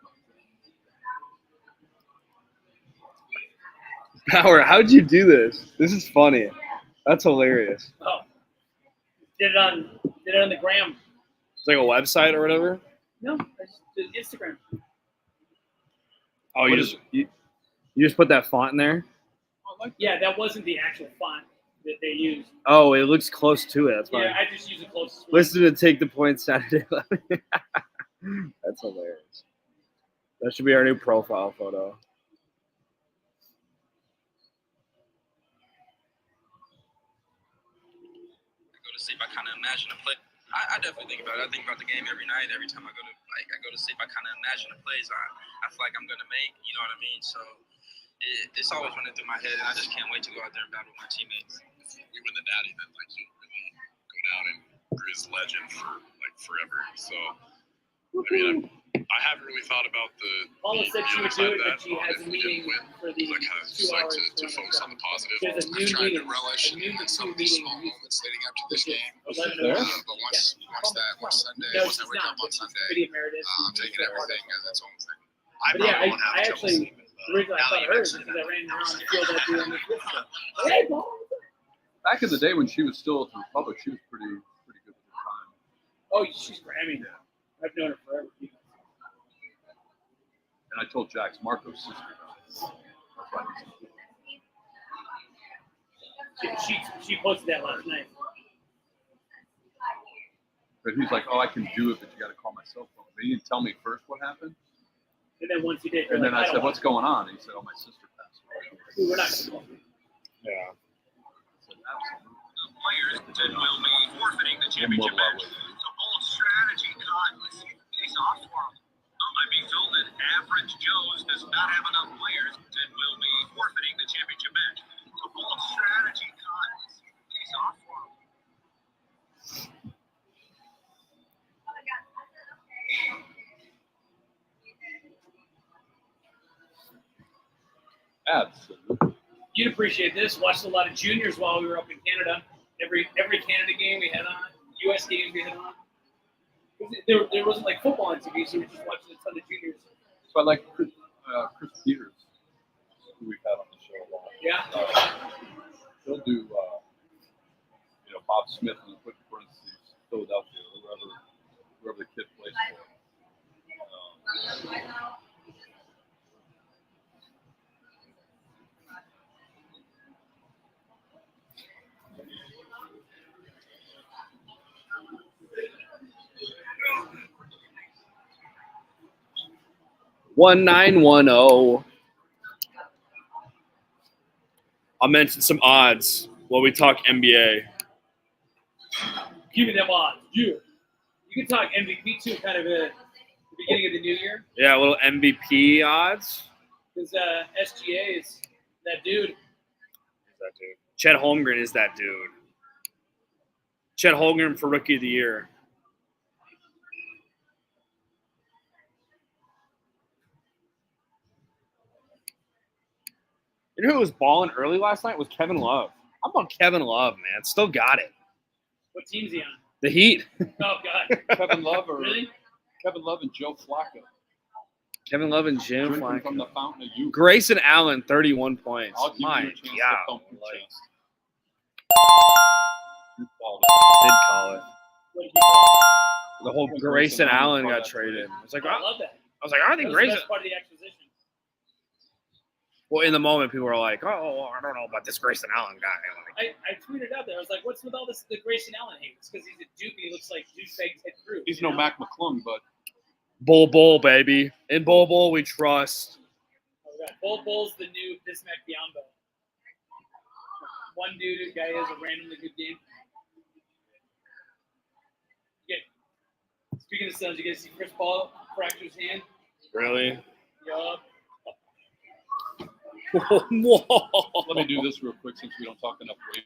Power, how'd you do this? This is funny. That's hilarious. Oh, did it on the gram? It's like a website or whatever. No, it's Instagram. Oh, you just put that font in there? Yeah, that wasn't the actual font that they used. Oh, it looks close to it. That's fine. Yeah, I just use the closest one. Listen to Take the Point Saturday. That's hilarious. That should be our new profile photo. Go to sleep, I kind of imagine a play. I definitely think about it. I think about the game every night. Every time I go to sleep, I kind of imagine the plays I feel like I'm going to make. You know what I mean? So it's always running through my head, and I just can't wait to go out there and battle with my teammates. You were the daddy that you'll really go down in Grizz legend for forever. So I mean, I haven't really thought about Paula said she would do it, but she has a if we meeting didn't win. for the Like I 2 just like hours. to focus on the positive. There's a new I'm trying meeting. to relish A new in some of these meeting small in moments leading up to this Which is game. 11 there? o'clock. But once Sunday, No, once I she's wake not, up on but she's Sunday, pretty emeritus. I'm taking everything as its own thing. I But yeah, probably won't have I trouble actually, sleeping. the reason I now that thought you of her is mention because it, I ran around the field that day on the field. Hey, Paul. Back in the day when she was still at the Republic, she was pretty good at the time. Oh, she's great. I mean, I've known her forever. And I told Jax, Marco's sister. That's why She posted that last night. But he's like, oh, I can do it, but you got to call my cell phone. But he didn't tell me first what happened. And then once he did, And then I said, don't what's going on? And he said, oh, my sister passed away. We're not going to call him. Yeah. I said, absolutely. Players that will be forfeiting the championship match. So bold strategy caught face off for him. I'm being told that Average Joe's does not have enough players that will be forfeiting the championship match. So bold strategy caught face off for him. Absolutely. You'd appreciate this. Watched a lot of juniors while we were up in Canada. Every Canada game we had on, U.S. games we had on. There wasn't like football on TV, so we were just watching a ton of juniors. So I like Chris Peters, who we've had on the show a lot. Yeah. He'll do, Bob Smith and put in parentheses Philadelphia, whoever the kid plays for. 1910. I'll mention some odds while we talk NBA. Give me them odds. Yeah. You can talk MVP too, kind of at the beginning of the new year. Yeah, a little MVP odds. Because SGA is that dude. That dude. Chet Holmgren is that dude. Chet Holmgren for Rookie of the Year. You know who was balling early last night was Kevin Love. How about Kevin Love, man? Still got it. What team's he on? The Heat. Oh God. Kevin Love Really? Kevin Love and Joe Flacco. Kevin Love and Jim Drinking from Flacco. the fountain of youth. Grayson Allen, 31 points. I'll give My you a chance to God. thump your chest. You called Did call it. What did he call The whole Grayson Grayson Allen Allen called got that traded. trade. I was like, it? I love that. I That think was the Grayson. best part of the acquisition. Well, in the moment, people were like, "Oh, I don't know about this Grayson Allen guy." Like, I tweeted out there. I was like, "What's with all this? The Grayson Allen hate? It's because he's a dude. He looks like douchebag Ted Cruz." He's you no know? Mac McClung, but Bull, baby. In Bull, we trust. Oh God, Bull's the new Bismack Biombo. One dude, guy has a randomly good game. Yeah. Speaking of Suns, you guys see Chris Paul fracture his hand? Really? Yup. Whoa. let me do this real quick since we don't talk enough weight.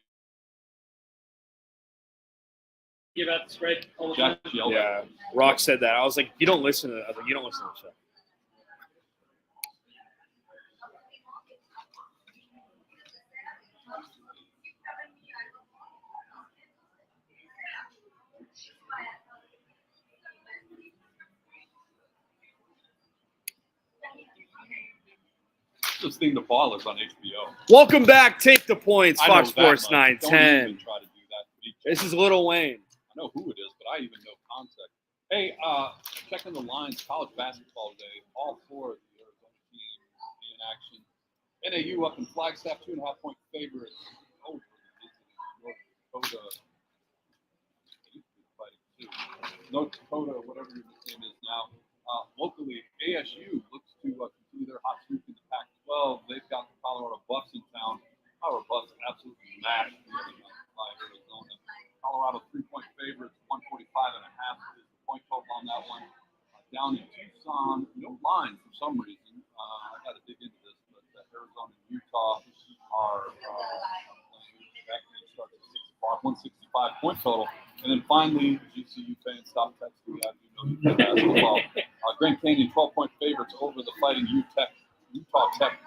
Give out the spread all the time. Jack yelled Yeah, at me. Rock said that. I was like, "You don't listen to that." I was like, "You don't listen to the show." This thing, The Ballers on HBO. Welcome back. Take the points. I know Fox that Sports much. Don't 910. even try to do that. This is Lil Wayne. I know who it is, but I even know context. Hey, checking the lines, college basketball today. All four of the Arizona teams in action. NAU up in Flagstaff, 2.5-point favorites over North Dakota. North Dakota, whatever your name is now. Locally, ASU looks to continue their hot streak in the Pac-12. They've got the Colorado Buffs in town. Colorado Buffs absolutely mashed by Arizona. Colorado 3-point favorites, 145.5 is the point total on that one. Down in Tucson, no line for some reason. I got to dig into this, but Arizona and Utah are that game starts at 6 o'clock, 165 point total. And then finally, GCU fans, stop texting me. I do know you play basketball. Grand Canyon 12-point favorites over the Fighting Utah Tech.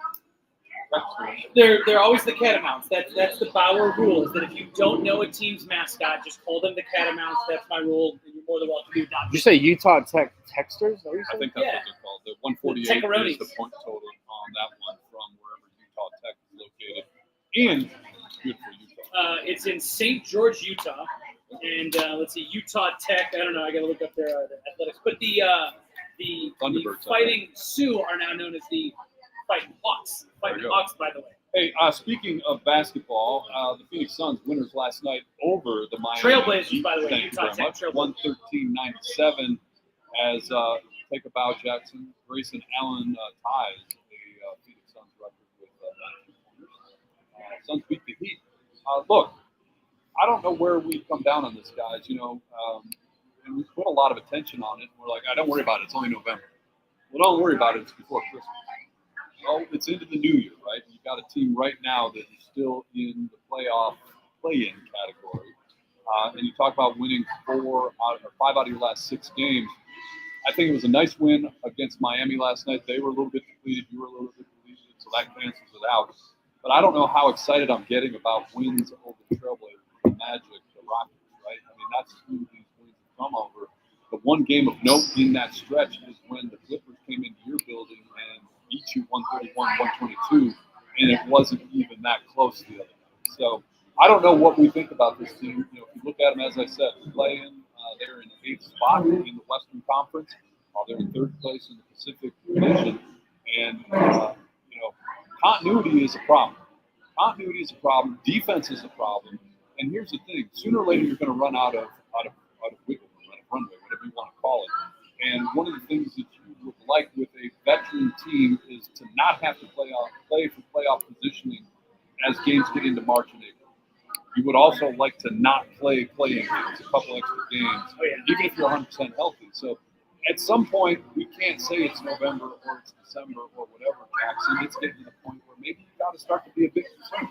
They're always the Catamounts. That's the Bauer rule. Is that if you don't know a team's mascot, just call them the Catamounts. That's my rule. And you're more than welcome to. Did you say Utah Tech Texters? I think that's Yeah. what they're called. The 148 Tecaronis. is the point total on that one from wherever Utah Tech is located in beautiful Utah. It's in St. George, Utah, and let's see, Utah Tech. I don't know. I got to look up their athletics, but the Thunderbirds, Fighting Sioux are now known as the Fighting Hawks. Fighting you go. Hawks, by the way. Hey, speaking of basketball, the Phoenix Suns winners last night over the Miami Trailblazers, Heat. by the way, Thank Utah you very Tech much. Trailblazers. 113-97 as take a bow, Jackson. Grayson Allen ties the Phoenix Suns record with 19 pointers. Suns beat the Heat. Look, I don't know where we come down on this, guys. And we put a lot of attention on it. We're like, don't worry about it. It's only November. Well, don't worry about it. It's before Christmas. Well, it's into the new year, right? You've got a team right now that is still in the playoff play-in category. And you talk about winning 5 out of your last 6 games. I think it was a nice win against Miami last night. They were a little bit depleted. You were a little bit depleted, so that cancels it out. But I don't know how excited I'm getting about wins over the Trailblazers, the Magic, the Rockets, right? I mean, that's who these wins have come over. The one game of note in that stretch is when the Clippers came into your building and beat you 131-122, and it wasn't even that close the other night. So I don't know what we think about this team. If you look at them, as I said, playing, they're in the 8th spot in the Western Conference. They're in 3rd place in the Pacific Division, and continuity is a problem. Continuity is a problem. Defense is a problem. And here's the thing: sooner or later, you're going to run out of wiggle room, out of runway, whatever you want to call it. And one of the things that you would like with a veteran team is to not have to play for playoff positioning as games get into March and April. You would also like to not play playing games, a couple extra games, even if you're 100% healthy. So at some point, we can't say it's November or it's December or whatever, Jackson. It's getting to the point where maybe you got to start to be a bit concerned.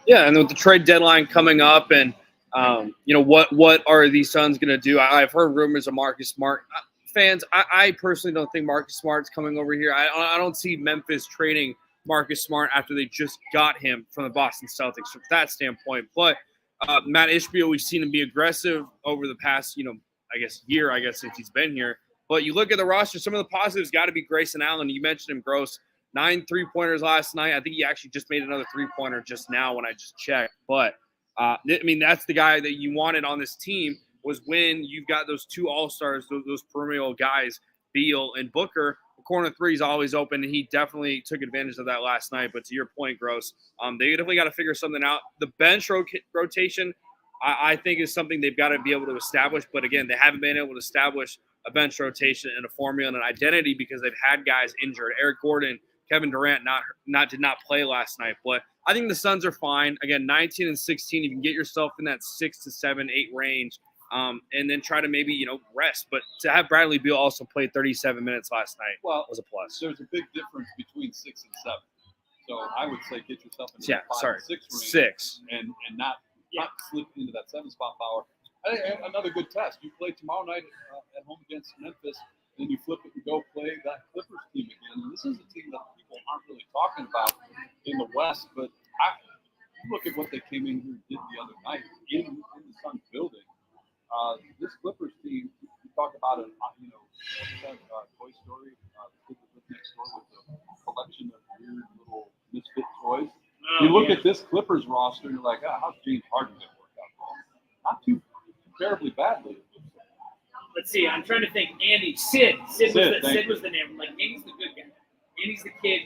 Yeah, and with the trade deadline coming up, and what are these Suns going to do? I've heard rumors of Marcus Smart. Fans, I personally don't think Marcus Smart's coming over here. I don't see Memphis trading Marcus Smart after they just got him from the Boston Celtics from that standpoint. But Matt Ishbia, we've seen him be aggressive over the past, year, since he's been here. But you look at the roster, some of the positives got to be Grayson Allen. You mentioned him, Gross. 9 3-pointers last night. I think he actually just made another 3-pointer just now when I just checked. But, that's the guy that you wanted on this team was when you've got those 2 all-stars, those perennial guys, Beal and Booker. The corner 3 is always open, and he definitely took advantage of that last night. But to your point, Gross, they definitely got to figure something out. The bench rotation, I think, is something they've got to be able to establish. But, again, they haven't been able to establish a bench rotation and a formula and an identity because they've had guys injured. Eric Gordon, Kevin Durant did not play last night. But I think the Suns are fine. Again, 19 and 16, you can get yourself in that 6 to 7, 8 range. And then try to maybe, rest. But to have Bradley Beal also play 37 minutes last night was a plus. There's a big difference between 6 and 7. So I would say get yourself into the 5 and 6 range. 6. And not slip into that 7-spot power. I think another good test. You play tomorrow night at home against Memphis, then you flip it and go play that Clippers team again. And this is a team that people aren't really talking about in the West. But you look at what they came in here and did the other night in the Suns building. This Clippers team, you talk about it, Toy Story, the kid that lived next door with a collection of weird little misfit toys. You look at this Clippers roster, and you're like, how's James Harden going to work out? Not too terribly badly. Let's see. I'm trying to think. Andy, Sid was the name. I'm like, Andy's the good guy. Andy's the kid.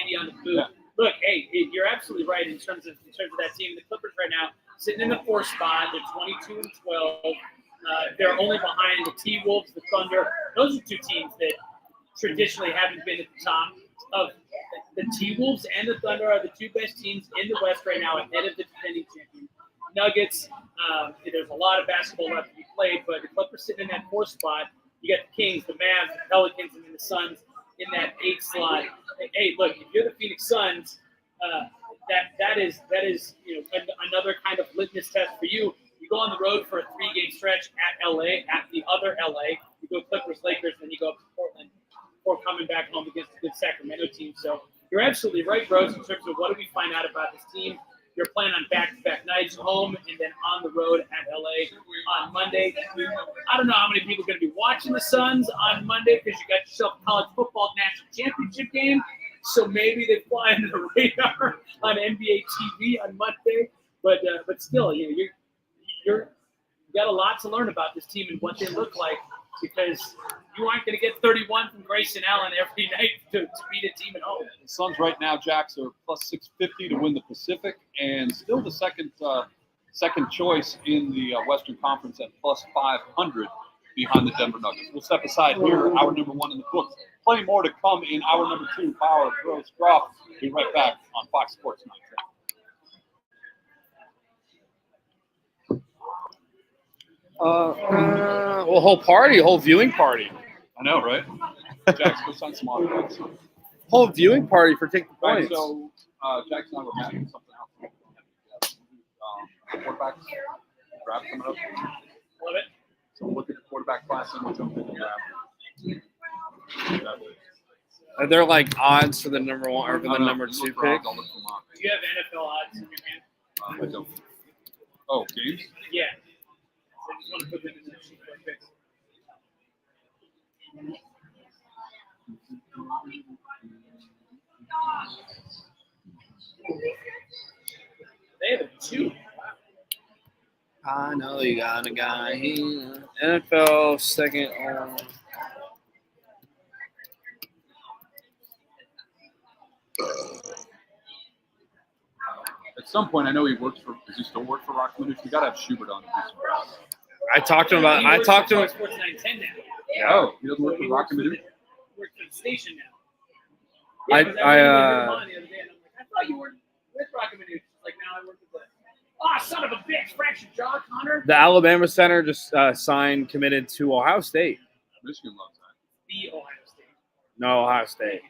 Andy on the boot. Yeah. Look, hey, you're absolutely right in terms of that team. The Clippers right now sitting in the 4th spot. They're 22 and 12. They're only behind the T-Wolves, the Thunder. Those are 2 teams that traditionally haven't been at the top of the T-Wolves and the Thunder are the 2 best teams in the West right now, ahead of the defending champion Nuggets. There's a lot of basketball left to be played, but the Clippers sitting in that 4th spot. You got the Kings, the Mavs, the Pelicans, and then the Suns in that 8th slot. Hey, look, if you're the Phoenix Suns, that is another kind of litmus test for you. You go on the road for a 3-game stretch at LA, at the other LA. You go Clippers, Lakers, then you go up to Portland before coming back home against a good Sacramento team. So you're absolutely right, Rose, in terms of what do we find out about this team. You're playing on back-to-back nights, home and then on the road at LA on Monday. I don't know how many people are going to be watching the Suns on Monday because you got yourself a college football national championship game. So maybe they fly under the radar on NBA TV on Monday. But still, you got a lot to learn about this team and what they look like, because you aren't going to get 31 from Grayson Allen every night to beat a team at home. The Suns right now, Jacks, are plus 650 to win the Pacific, and still the second choice in the Western Conference at plus 500 behind the Denver Nuggets. We'll step aside here, hour number 1 in the books. Plenty more to come in hour number 2. Power, Gross, Groff. Be right back on Fox Sports 9. Whole viewing party. I know, right? Jacks, go sign some autographs. Whole viewing party for Take the All right, Points. so Jacks and I were matching something else. Quarterbacks draft coming up. Love it. So we'll look at the quarterback class and we'll jump into the draft. Are there like odds for the number 1 or for the number 2 pick? Do you have NFL odds in your hand? I don't. Oh, games? Yeah. I just want to put them in the sheet for picks. They have a 2. I know you got a guy here. NFL second. At some point, I know he works for. Does he still work for Rock Minute? You got to have Schubert on. I talked to him about. I talked to him. Sports 910 now. Oh, he doesn't work for He Rock works Minute. for the station now. I- because I, remember him on the other day, and I'm like, I thought you were with Rocket Minute. Like, now I work with the. Oh, son of a bitch! Fractured jaw, Connor. The Alabama center just committed to Ohio State. Michigan loves that. The Ohio State. No, Ohio State.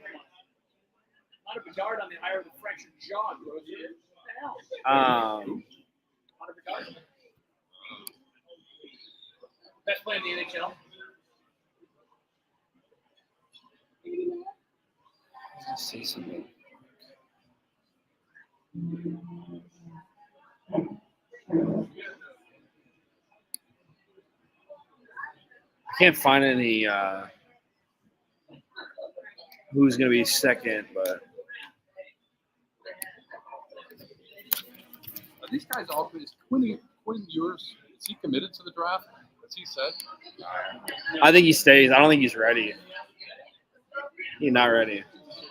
Not a Bedard on the higher of the fractured jaw, bro. What the hell? Not a Bedard. Best player in the NHL. Let's see something. I can't find any who's going to be second, but Are these guys all? Is Quinn Ewers? Is he committed to the draft? As he said. I think he stays. I don't think he's ready. He's not ready.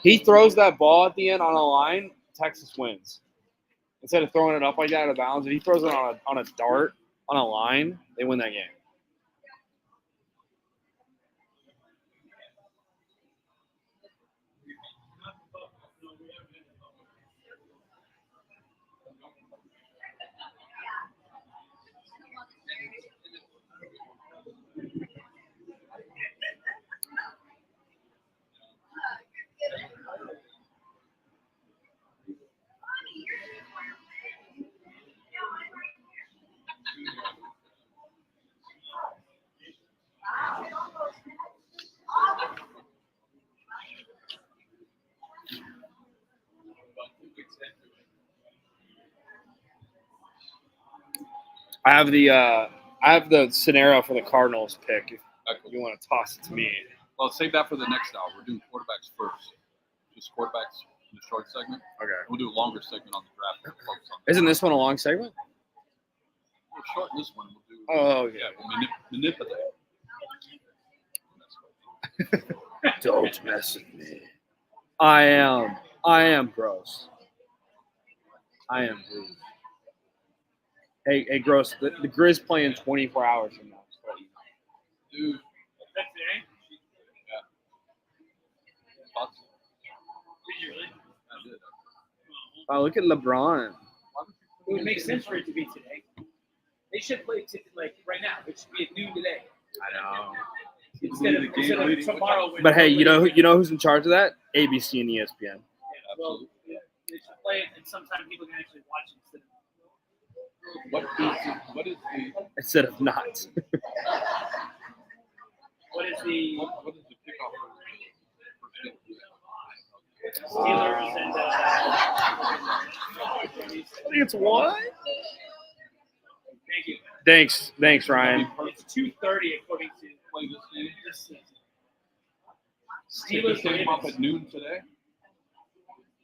He throws that ball at the end on a line, Texas wins. Instead of throwing it up like that out of bounds, if he throws it on a dart on a line, they win that game. I have the scenario for the Cardinals pick. If you want to toss it to me. Well, save that for the next hour. We're doing quarterbacks first. Just quarterbacks in the short segment. Okay. We'll do a longer segment on the draft. Focus on Isn't this one a long segment? We'll shorten this one. We'll do. Oh, yeah. We'll manipulate. Don't mess with me. I am gross. I am rude. Hey, gross. The Grizz playing 24 hours from now. Dude. That's today? Yeah. Thoughts? Did you really? I did. Oh, look at LeBron. It would make sense for it to be today. They should play like right now. It should be at noon today. I know. Instead of tomorrow. when- But hey, you know who's in charge of that? ABC and ESPN. Yeah, well, yeah, they should play it, and sometimes people can actually watch it instead of. What is the Instead of not. What is the? what is the kickoff for Steelers and I think it's what? thank you. Thanks, Ryan. It's 2:30 according to Play this game. this season. Pick this Steelers game up Ravens. at noon today.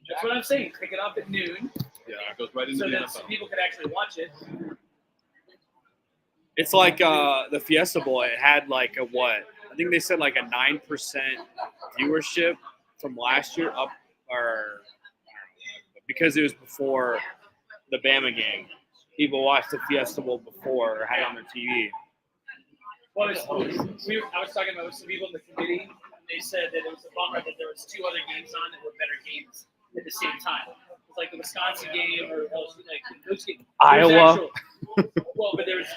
That's what I'm saying. Pick it up at noon, Yeah, it goes right into so the that NFL. people could actually watch it. It's like the Fiesta Bowl. It had like a what? I think they said like a 9% viewership from last year up, or because it was before the Bama game. People watched the Fiesta Bowl before or had it on their TV. Well, I was talking about with some people in the committee. They said that it was a bummer that there was two other games on that were better games at the same time. It's like the Wisconsin game or LSU, like those games. Iowa. Well, but there's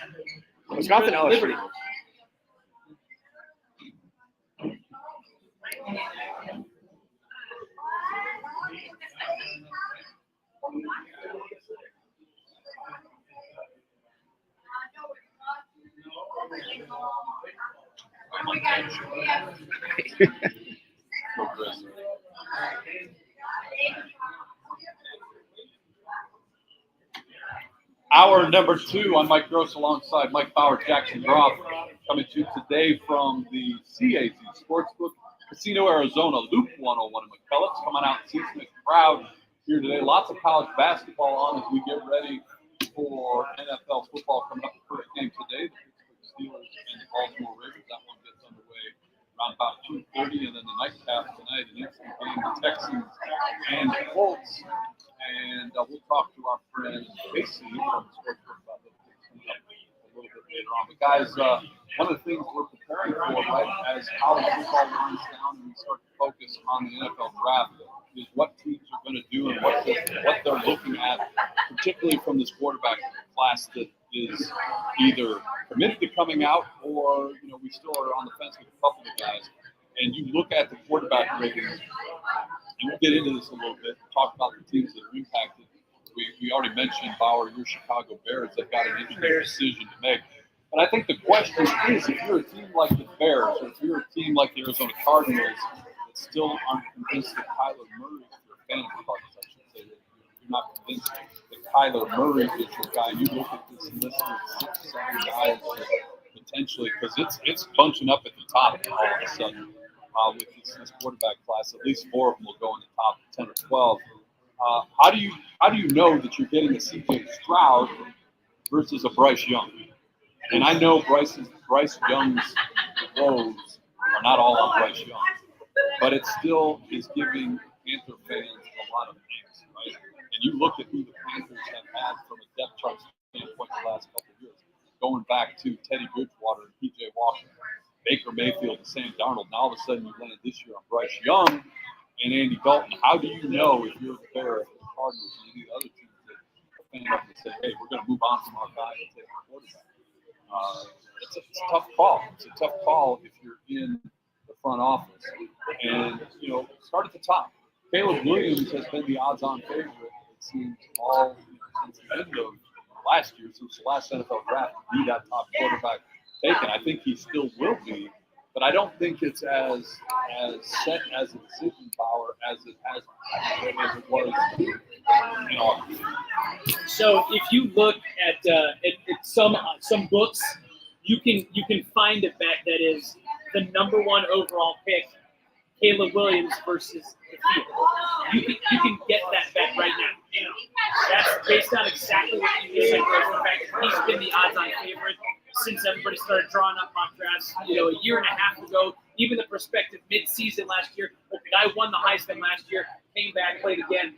Wisconsin, LSU. Liberty. Go Chris. Hour number 2, I'm Mike Gross alongside Mike Bauer, Jackson Groff, coming to you today from the CAZ Sportsbook, Casino, Arizona, Loop 101 in McCulloch. Come on out and see some crowd here today. Lots of college basketball on as we get ready for NFL football coming up. The first game today, the Pittsburgh Steelers and the Baltimore Ravens. That one gets underway around about 2:30, and then the nightcap tonight, an instant game, the Texans and the Colts. And we'll talk to our friend Casey from the Sportsbook about those things coming up a little bit later on. But guys, one of the things we're preparing for, right, as college football winds down and we start to focus on the NFL draft, is what teams are going to do and what they're looking at, particularly from this quarterback class that is either committed to coming out or, you know, we still are on the fence with a couple of guys. And you look at the quarterback ratings, and we'll get into this a little bit, talk about the teams that are impacted. We already mentioned Bauer, your Chicago Bears. They've got an interesting decision to make. But I think the question is, if you're a team like the Bears, or if you're a team like the Arizona Cardinals that still aren't convinced that Kyler Murray, if you're a fan of the Cardinals, I should say, that you're not convinced that Kyler Murray is your guy. You look at this list of 6, 7 guys potentially, because it's bunching up at the top all of a sudden. With this quarterback class, at least 4 of them will go in the top 10 or 12. How do you know that you're getting a C.J. Stroud versus a Bryce Young? And I know Bryce Young's woes are not all on Bryce Young, but it still is giving Panther fans a lot of angst, right? And you look at who the Panthers have had from a depth chart standpoint the last couple of years, going back to Teddy Bridgewater and P.J. Walker, Baker Mayfield and Sam Darnold. Now all of a sudden you landed this year on Bryce Young and Andy Dalton. How do you know if you're the Bears, the Cardinals, and any other teams that are fan up and say, hey, we're going to move on from our guy and take our quarterback? It's a tough call. It's a tough call if you're in the front office. And, you know, start at the top. Caleb Williams has been the odds-on favorite, it seems, all since the end of last year, since the last NFL draft, to be that top quarterback taken. I think he still will be, but I don't think it's as set as a decision power as it was in August. So if you look at some books, you can find a bet that is the number 1 overall pick, Caleb Williams versus the field. You can get that bet right now. That's based on exactly what you just said. The fact that he's been the odds-on favorite since everybody started drawing up mock drafts, a year and a half ago, even the prospective mid-season last year. The guy won the Heisman last year, came back, played again.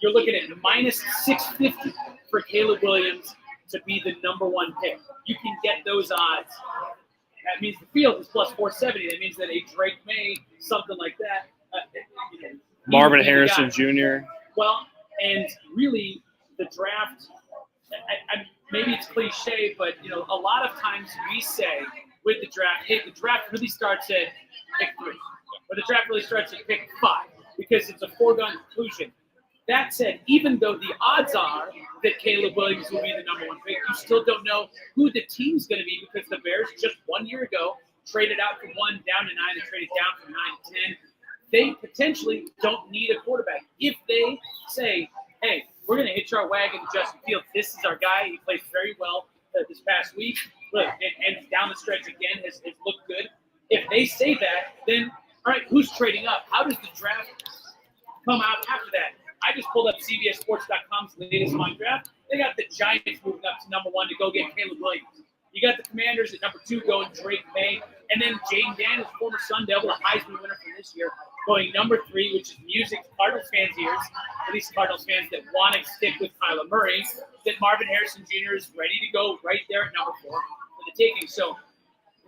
You're looking at minus 650 for Caleb Williams to be the number 1 pick. You can get those odds. That means the field is plus 470. That means that a Drake May, something like that. Marvin Harrison Jr. Well, and really, the draft, maybe it's cliche, but a lot of times we say with the draft, hey, the draft really starts at pick 3, or the draft really starts at pick 5 because it's a foregone conclusion. That said, even though the odds are that Caleb Williams will be the number 1 pick, you still don't know who the team's going to be because the Bears just 1 year ago traded out from 1 down to 9 and traded down from 9 to 10 they potentially don't need a quarterback. If they say, hey, we're going to hitch our wagon to Justin Fields. This is our guy. He played very well this past week. Look, and down the stretch again has looked good. If they say that, then, all right, who's trading up? How does the draft come out after that? I just pulled up CBSSports.com's latest mock draft. They got the Giants moving up to number 1 to go get Caleb Williams. You got the Commanders at number 2 going Drake May. And then Jaden Daniels, former Sun Devil, a Heisman winner from this year, going number 3, which is music to Cardinals fans' ears, at least Cardinals fans that want to stick with Kyler Murray, that Marvin Harrison Jr. is ready to go right there at number 4 for the taking. So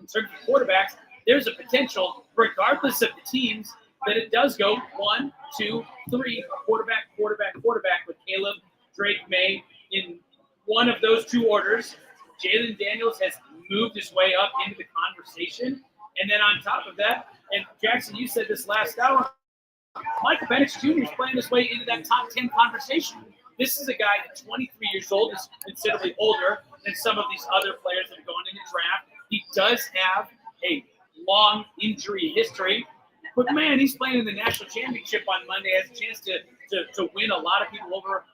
in terms of quarterbacks, there's a potential, regardless of the teams, that it does go 1, 2, 3, quarterback, with Caleb, Drake May in one of those 2 orders. Jalen Daniels has moved his way up into the conversation. And then on top of that, and Jackson, you said this last hour, Michael Penix Jr. is playing his way into that top 10 conversation. This is a guy at 23 years old, is considerably older than some of these other players that are going in the draft. He does have a long injury history. But, man, he's playing in the national championship on Monday, has a chance to win a lot of people over,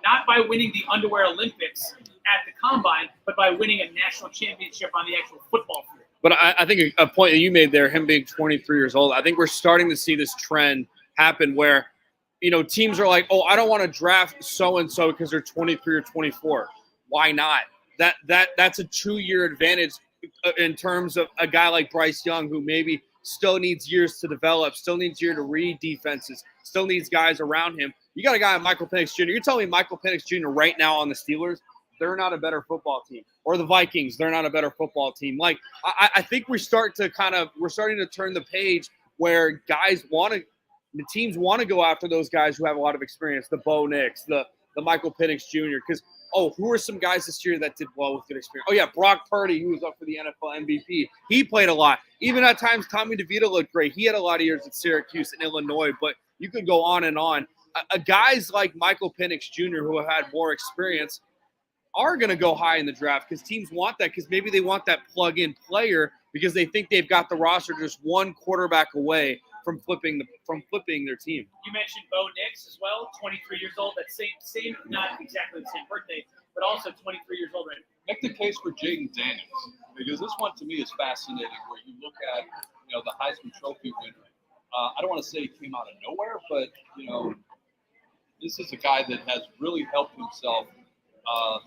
not by winning the underwear Olympics at the Combine, but by winning a national championship on the actual football field. But I think a point that you made there, him being 23 years old, I think we're starting to see this trend happen where, teams are like, oh, I don't want to draft so-and-so because they're 23 or 24. Why not? That's a 2-year advantage in terms of a guy like Bryce Young who maybe still needs years to develop, still needs years to read defenses, still needs guys around him. You got a guy like Michael Penix Jr. You're telling me Michael Penix Jr. right now on the Steelers, they're not a better football team. Or the Vikings, they're not a better football team. Like, I think we're starting to turn the page where the teams want to go after those guys who have a lot of experience, the Bo Nix, the Michael Penix Jr. Because, who are some guys this year that did well with good experience? Oh, yeah, Brock Purdy, who was up for the NFL MVP. He played a lot. Even at times, Tommy DeVito looked great. He had a lot of years at Syracuse and Illinois, but you could go on and on. Guys like Michael Penix Jr., who have had more experience, are going to go high in the draft because teams want that, because maybe they want that plug-in player because they think they've got the roster just one quarterback away from flipping their team. You mentioned Bo Nix as well, 23 years old. That same, not exactly the same birthday, but also 23 years old right now. Make the case for Jaden Daniels, because this one to me is fascinating, where you look at the Heisman Trophy winner. I don't want to say he came out of nowhere, but this is a guy that has really helped himself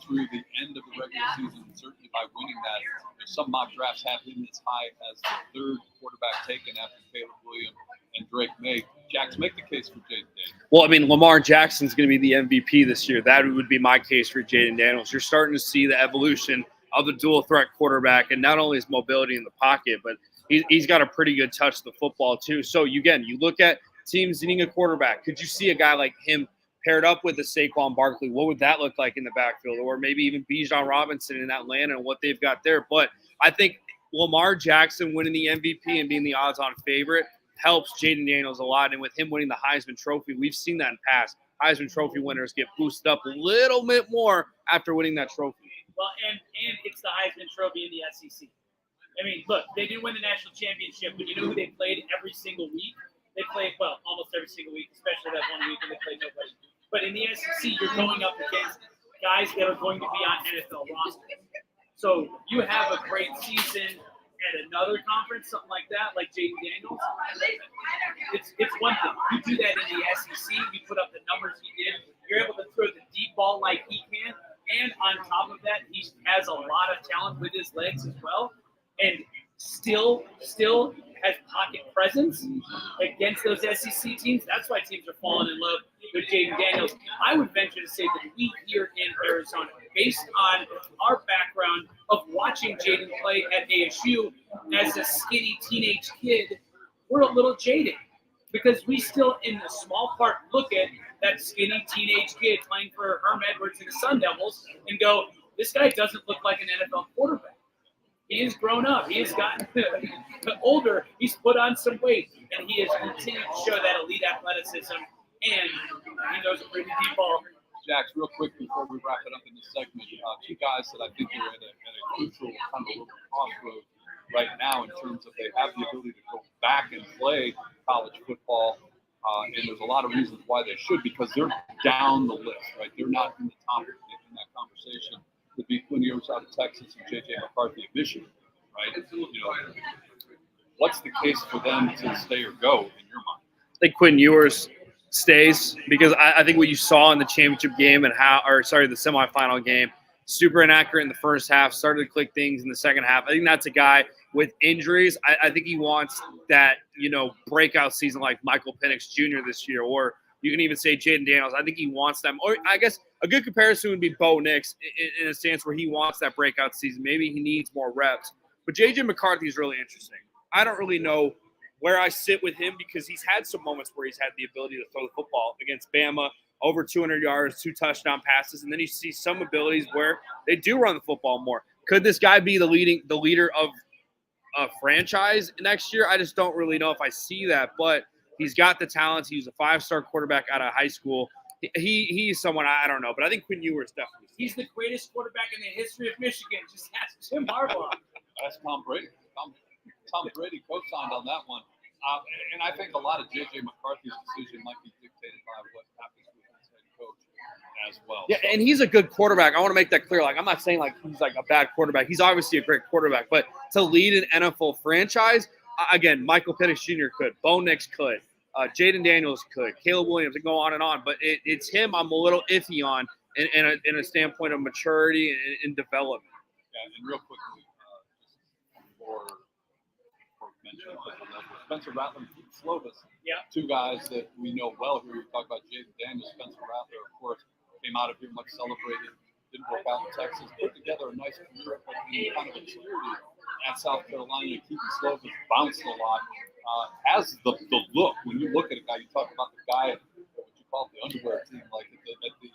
through the end of the regular season, certainly by winning that. Some mock drafts have him as high as the 3rd quarterback taken after Caleb Williams and Drake May. Jax, make the case for Jaden Daniels. Well, I mean, Lamar Jackson's going to be the MVP this year. That would be my case for Jaden Daniels. You're starting to see the evolution of the dual threat quarterback, and not only his mobility in the pocket, but he's got a pretty good touch to the football too. So you look at teams needing a quarterback. Could you see a guy like him paired up with a Saquon Barkley? What would that look like in the backfield? Or maybe even Bijan Robinson in Atlanta and what they've got there. But I think Lamar Jackson winning the MVP and being the odds-on favorite helps Jaden Daniels a lot. And with him winning the Heisman Trophy, we've seen that in the past. Heisman Trophy winners get boosted up a little bit more after winning that trophy. Well, and it's the Heisman Trophy in the SEC. I mean, look, they didn't win the national championship, but you know who they played every single week? They played, almost every single week, especially that one week when they played nobody. But in the SEC, you're going up against guys that are going to be on NFL rosters. So you have a great season at another conference, something like that, like Jaden Daniels. It's one thing. You do that in the SEC, you put up the numbers he did. You're able to throw the deep ball like he can. And on top of that, he has a lot of talent with his legs as well. And still has pocket presence against those SEC teams. That's why teams are falling in love with Jaden Daniels. I would venture to say that we here in Arizona, based on our background of watching Jaden play at ASU as a skinny teenage kid, we're a little jaded because we still, in the small part, look at that skinny teenage kid playing for Herm Edwards and the Sun Devils and go, this guy doesn't look like an NFL quarterback. He has grown up. He has gotten older. He's put on some weight, and he has continued to show that elite athleticism, and he knows a pretty deep ball. Jax, real quick before we wrap it up in this segment, 2 guys that I think are at a crucial kind of little crossroads right now in terms of they have the ability to go back and play college football. And there's a lot of reasons why they should, because they're down the list, right? They're not in the top in that conversation. Would be Quinn Ewers out of Texas and J.J. McCarthy of Michigan, right? What's the case for them to stay or go in your mind? I think Quinn Ewers stays because I think what you saw in the championship game and the semifinal game, super inaccurate in the first half, started to click things in the second half. I think that's a guy with injuries. I think he wants that, breakout season like Michael Penix Jr. this year, or you can even say Jaden Daniels. I think he wants them. Or I guess a good comparison would be Bo Nix in a stance where he wants that breakout season. Maybe he needs more reps. But J.J. McCarthy is really interesting. I don't really know where I sit with him because he's had some moments where he's had the ability to throw the football against Bama, over 200 yards, 2 touchdown passes, and then you see some abilities where they do run the football more. Could this guy be the leader of a franchise next year? I just don't really know if I see that, but he's got the talents. He's a 5-star quarterback out of high school. He's someone I don't know, but I think Quinn Ewers definitely. He's the greatest quarterback in the history of Michigan. Just ask Jim Harbaugh. That's Tom Brady. Tom Brady co-signed on that one. And I think a lot of J.J. McCarthy's decision might be dictated by what happens with his head coach as well. Yeah, and he's a good quarterback. I want to make that clear. I'm not saying he's a bad quarterback. He's obviously a great quarterback, but to lead an NFL franchise, again, Michael Penix Jr. could, Bo Nix could, Jaden Daniels could, Caleb Williams, and go on and on. But it's him I'm a little iffy on in a standpoint of maturity and development. Yeah, and real quickly, just for mention, Spencer Rattler and Pete Slovis, two guys that we know well here. You talk about Jaden Daniels, Spencer Rattler, of course, came out of here much celebrated, didn't work out in Texas, put together a nice career, but in kind of obscurity at South Carolina. Keaton Slovis bounced a lot. Has the look, when you look at a guy, you talk about the guy, what you call the underwear team, like at the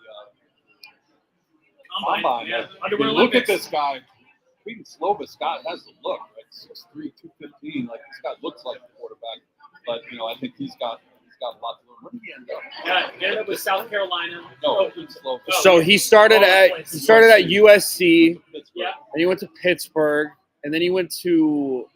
combine. You look at this guy, Keaton Slovis, Scott has the look, right? 6'3", 215. Like this guy looks like a quarterback, but I think he's got a lot to learn. Where did he end up? Ended up with South Carolina. No, Keaton Slovis. So he started at USC, Yeah. and he went to Pittsburgh, and then he went to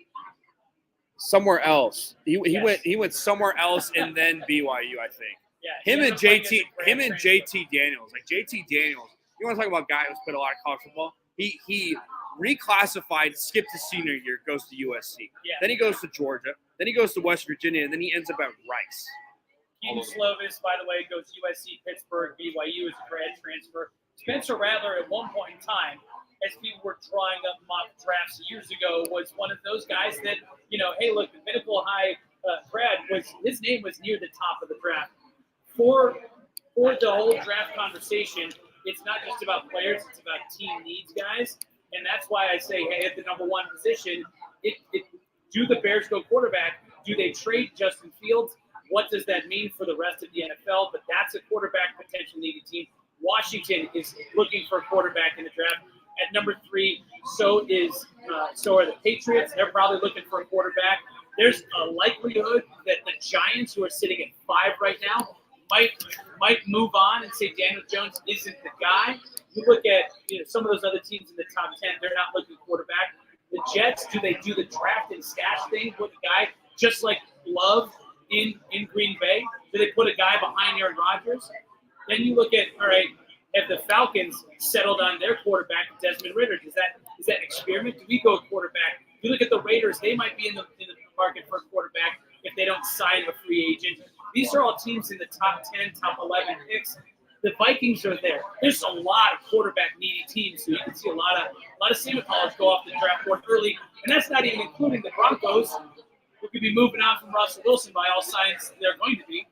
somewhere else. He went somewhere else, and then BYU, I think. Yeah. Him and JT Daniels, like JT Daniels. You want to talk about a guy who's played a lot of college football? He reclassified, skipped his senior year, goes to USC. Yeah. Then he goes to Georgia. Then he goes to West Virginia, and then he ends up at Rice. Keaton Slovis, by the way, goes to USC, Pittsburgh, BYU as a grad transfer. Spencer Rattler, at one point in time, as people were drawing up mock drafts years ago, was one of those guys that, hey, look, the Pinnacle High grad his name was near the top of the draft. For the whole draft conversation, it's not just about players, it's about team needs guys. And that's why I say, hey, at the number one position, do the Bears go quarterback? Do they trade Justin Fields? What does that mean for the rest of the NFL? But that's a quarterback potential needed team. Washington is looking for a quarterback in the draft. At number 3, so are the Patriots. They're probably looking for a quarterback. There's a likelihood that the Giants, who are sitting at 5 right now, might move on and say Daniel Jones isn't the guy. You look at some of those other teams in the top 10, they're not looking quarterback. The Jets, do they do the draft and stash thing with a guy just like Love in Green Bay? Do they put a guy behind Aaron Rodgers? Then you look at, all right, have the Falcons settled on their quarterback, Desmond Ridder? Is that an experiment? Do we go quarterback? You look at the Raiders, they might be in the market for a quarterback if they don't sign a free agent. These are all teams in the top 10, top 11 picks. The Vikings are there. There's a lot of quarterback needy teams, so you can see a lot of Seaman college go off the draft board early, and that's not even including the Broncos, who could be moving on from Russell Wilson by all signs they're going to be.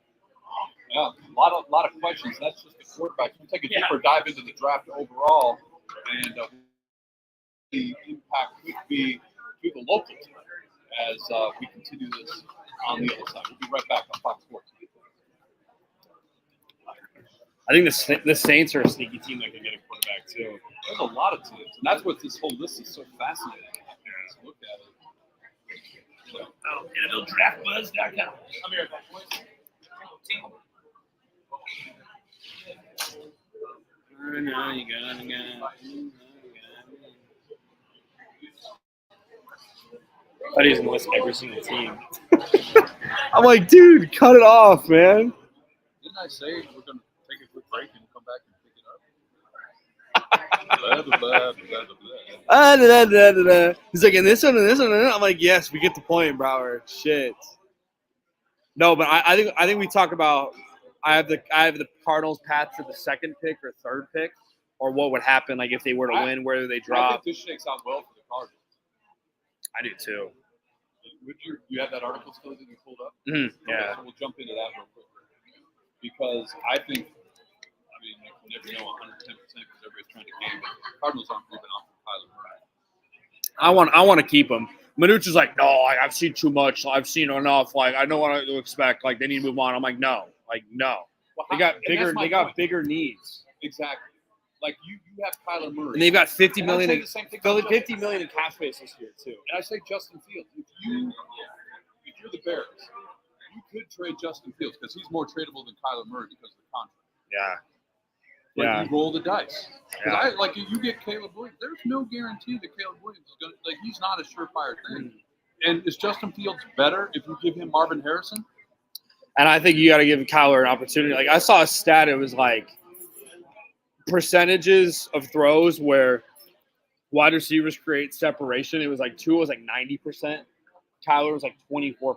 Yeah, a lot of questions. That's just the quarterback. We'll take a deeper dive into the draft overall, and the impact could be to the local team as we continue this on the other side. We'll be right back on Fox Sports. I think the Saints are a sneaky team that can get a quarterback too. There's a lot of teams, and that's what this whole list is so fascinating. Let's look at it. NFLDraftBuzz.com. I'm here, boys. I know you got it. I thought he was going to list every single team. I'm like, dude, cut it off, man. Didn't I say we're going to take a quick break and come back and pick it up? Blah, blah, blah, blah, blah, blah. He's like, and this one and this one. And I'm like, yes, we get the point, Brower. Shit. No, but I think we talk about. I have the Cardinals path to the second pick or third pick, or what would happen like if they were to win, where they I drop. think this shakes out well for the Cardinals. I do too. You have that article still that you pulled up? Yeah. Okay, so we'll jump into that real quick. Because I think, you never know 110% because everybody's trying to game, but the Cardinals aren't moving off of Kyler Murray. I want to keep him. Manucci's like, no, I've seen too much. I've seen enough. Like, I know what to expect. Like, they need to move on. I'm like, no. No. Well, They got and that's bigger. my They got point. bigger needs, Exactly. Like you have Kyler Murray. and they've got $50 And I million. say the same thing about $50 million in cash space this year too. And I say Justin Fields. If you're the Bears, you could trade Justin Fields because he's more tradable than Kyler Murray because of the contract. Yeah. Like you roll the dice. Yeah. Because you get Caleb Williams. There's no guarantee that Caleb Williams is going to, he's not a surefire thing. And is Justin Fields better if you give him Marvin Harrison? And I think you got to give Kyler an opportunity. Like I saw a stat, it was like percentages of throws where wide receivers create separation. It was like Tua was like 90%, Kyler was like 24%.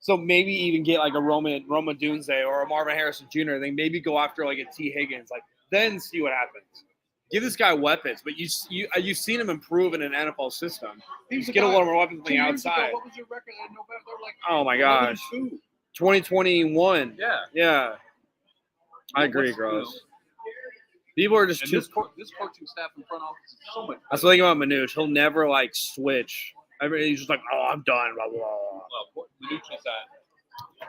So maybe even get like a Roma Dunze or a Marvin Harrison Jr. Then maybe go after like a T Higgins, like then see what happens. Give this guy weapons, but you've seen him improve in an NFL system. Just get a little more weapons on the outside. What was your record in November? They were like, Oh my gosh, 11-2. 2021. Yeah. I agree, Gross. People are just And too. this coaching staff in front office is so much. That's the thing about Manouche. He'll never like switch. He's just like, oh, I'm done. Blah blah blah. Well, Manucci's at.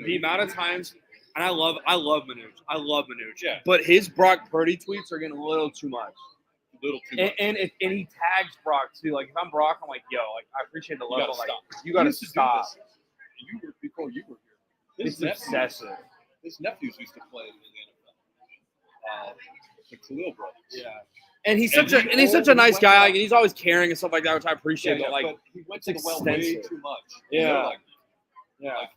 The amount of times, and I love Manouche. I love Manouche. Yeah. But his Brock Purdy tweets are getting a little too much. A little too much. And he tags Brock too. Like if I'm Brock, I'm like, yo, like I appreciate the You level. gotta Like stop. you gotta used to do stop. this. You were before you were here. It's obsessive. His nephews used to play in the NFL. The Khalil brothers. Yeah. And he's And such he a nice went guy. out- Like, and he's always caring and stuff like that, which I appreciate. But like, but he went to it's the well way extensive. too much. Yeah. You know, like, yeah. like,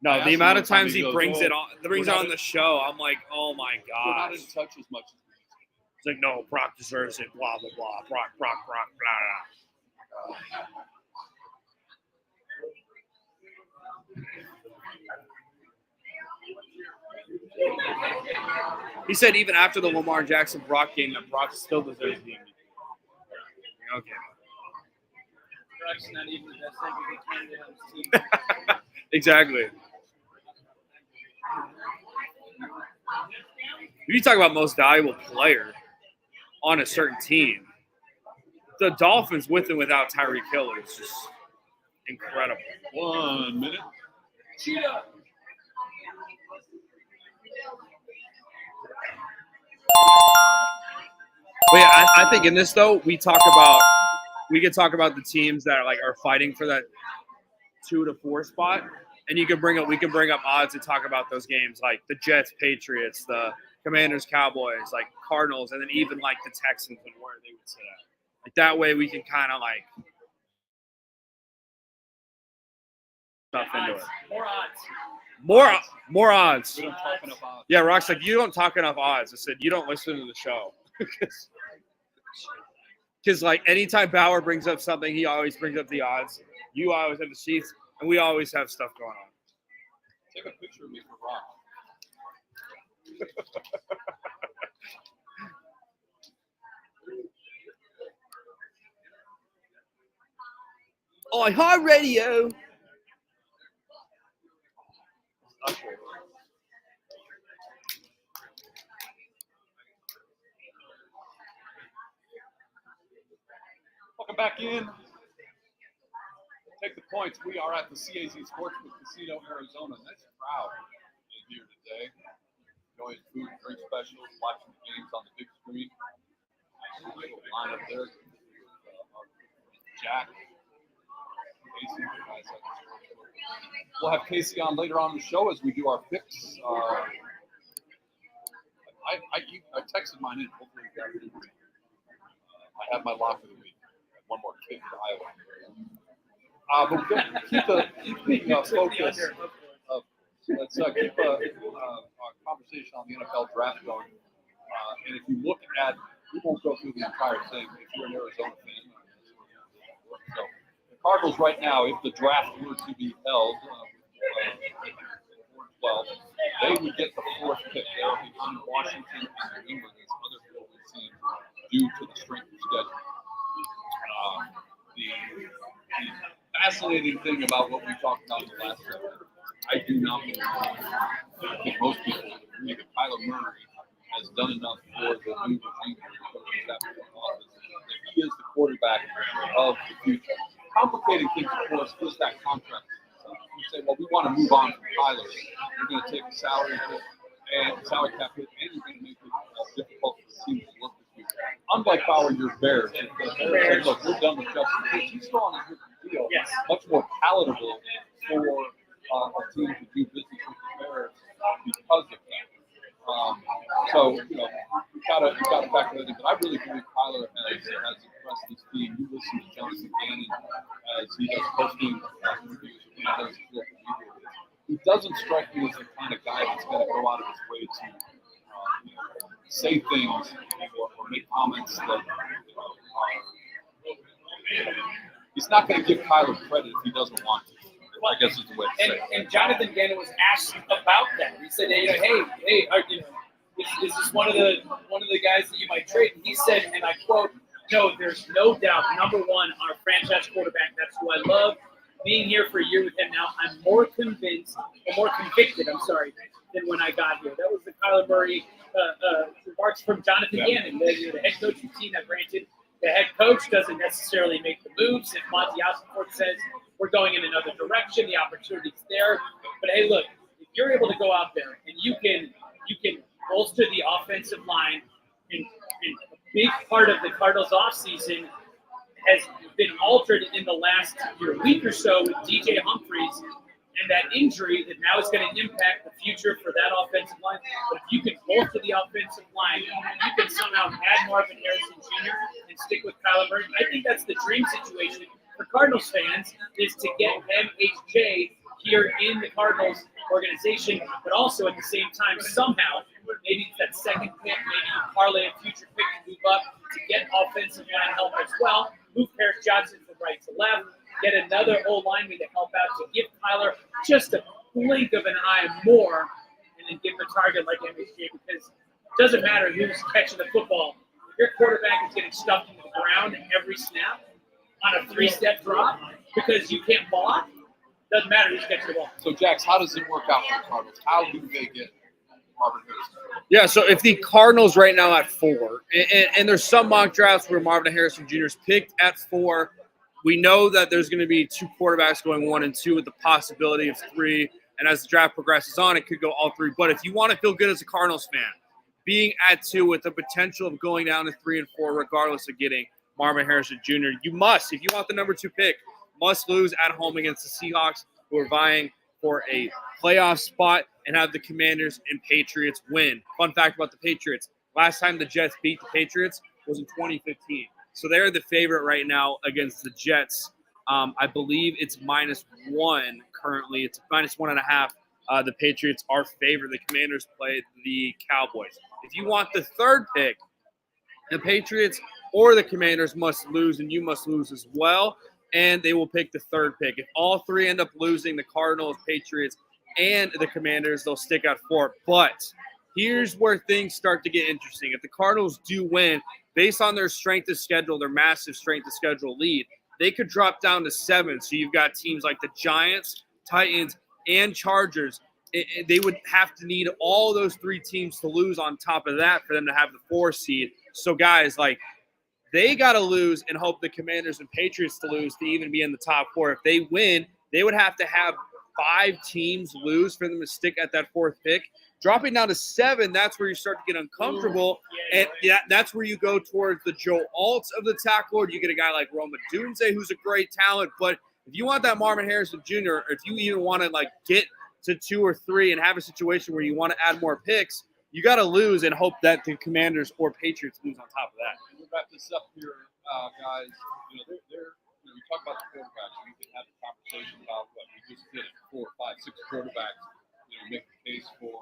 No, I the asked amount him of one time, times he he goes, brings "Oh, it on, brings we're it not on the show, I'm like, oh my we're not gosh. in touch as much as we used to. It's like, no, Brock deserves it. Blah blah blah. Brock, blah blah. He said even after the Lamar Jackson Brock game, that Brock still deserves the MVP. Okay. Brock's not even the best MVP candidate on his team. Exactly. If you talk about most valuable player on a certain team, the Dolphins with and without Tyreek Hill is just incredible. 1 minute. Cheetah. But yeah, I think in this though, we could talk about the teams that are fighting for that 2 to 4 spot, and we can bring up odds and talk about those games like the Jets, Patriots, the Commanders, Cowboys, like Cardinals, and then even like the Texans and where they would sit at. Like that way, we can kind of like stuff into it. More odds. We don't talk enough odds. Yeah, Rock's like, you don't talk enough odds. I said, you don't listen to the show. Because like anytime Bauer brings up something, he always brings up the odds. You always have the sheets, and we always have stuff going on. Take a picture of me for Rock. Oh, iHeart Radio. Welcome back in. Take the points. We are at the CAZ Sportsbook Casino, Arizona. Nice crowd in here today. Enjoying food and drink specials, watching the games on the big screen. Line up there. Jack, Casey, guys at the Sportsbook. We'll have Casey on later on in the show as we do our picks. I texted mine in. Hopefully we got it in. I have my lock for the week. One more kick to Iowa. But we're going to keep the focus. Let's keep a conversation on the NFL draft going. And if you look at, we won't go through the entire thing. If you're an Arizona fan, so the Cardinals right now, if the draft were to be held, 12, they would get the 4th pick. They're behind Washington and New England as other Philly teams due to the strength of schedule. The fascinating thing about what we talked about in the last segment, I do not believe, I think most people agree that Kyler Murray has done enough for the new regime that he is the quarterback of the future. Complicating things, of course, is that contract. You say, well, we want to move on from Kyler. You're going to take the salary hit and salary cap hit, and you're going to make it difficult for the team to look this year. Unlike your Bears, the Bears say, look, we're done with Justin Fields. He's still on a good deal. Yes. Much more palatable for a team to do business with the Bears because of that. So, you gotta factor that in. But I really believe Kyler has impressed this team. You listen to Jonathan Gannon as he does post-game interviews with others. He doesn't strike me as the kind of guy that's going to go out of his way to say things or make comments that are. He's not going to give Kyler credit if he doesn't want to. I guess is the way to say it. And Jonathan Gannon was asked about that. He said, hey, is this one of the guys that you might trade? And he said, and I quote, "No, there's no doubt. Number one, our franchise quarterback. That's who I love. Being here for a year with him now, I'm more convicted. Than when I got here." That was the Kyler Murray remarks from Jonathan Gannon, the head coach of the team. That granted, the head coach doesn't necessarily make the moves. If Monty Ossenfort says we're going in another direction, the opportunity's there. But hey, look, if you're able to go out there and you can bolster the offensive line, and a big part of the Cardinals offseason has been altered in the last week or so with DJ Humphries and that injury that now is going to impact the future for that offensive line. But if you can bolster the offensive line, you can somehow add Marvin Harrison Jr. and stick with Kyler Murray. I think that's the dream situation for Cardinals fans, is to get MHJ here in the Cardinals organization, but also at the same time somehow maybe that second pick, maybe you parlay a future pick to move up to get offensive line help as well. Move Paris Johnson from right to left. Get another O-lineman to help out to give Kyler just a blink of an eye more, and then give him a target like MHJ, because it doesn't matter who's catching the football. If your quarterback is getting stuffed into the ground every snap on a 3-step drop because you can't block, doesn't matter who's catching the ball. So, Jax, how does it work out for the Cardinals? How do they get Marvin Harrison? Yeah, so if the Cardinals right now at 4, and there's some mock drafts where Marvin Harrison Jr. is picked at 4, we know that there's going to be 2 quarterbacks going 1 and 2 with the possibility of 3. And as the draft progresses on, it could go all 3. But if you want to feel good as a Cardinals fan, being at 2 with the potential of going down to 3 and 4, regardless of getting Marvin Harrison Jr., you must, if you want the number 2 pick, must lose at home against the Seahawks, who are vying for a playoff spot, and have the Commanders and Patriots win. Fun fact about the Patriots: last time the Jets beat the Patriots was in 2015. So they're the favorite right now against the Jets. I believe it's -1 currently. It's -1.5. The Patriots are favored. The Commanders play the Cowboys. If you want the 3rd pick, the Patriots or the Commanders must lose, and you must lose as well, and they will pick the 3rd pick. If all 3 end up losing, the Cardinals, Patriots, and the Commanders, they'll stick at 4. But here's where things start to get interesting. If the Cardinals do win, based on their strength of schedule, their massive strength of schedule lead, they could drop down to 7. So you've got teams like the Giants, Titans, and Chargers. They would have to need all those 3 teams to lose on top of that for them to have the 4 seed. So guys, they got to lose and hope the Commanders and Patriots to lose to even be in the top 4. If they win, they would have to have 5 teams lose for them to stick at that 4th pick. Dropping down to 7, that's where you start to get uncomfortable. And that's where you go towards the Joe Alts of the tackle. You get a guy like Roma Dunze, who's a great talent. But if you want that Marvin Harrison Jr., or if you even want to get to 2 or 3 and have a situation where you want to add more picks, you got to lose and hope that the Commanders or Patriots lose on top of that. We'll wrap this up here, guys. They're we talk about the quarterbacks. We can have a conversation about what we just did: 4, 5, 6 quarterbacks. Make the case for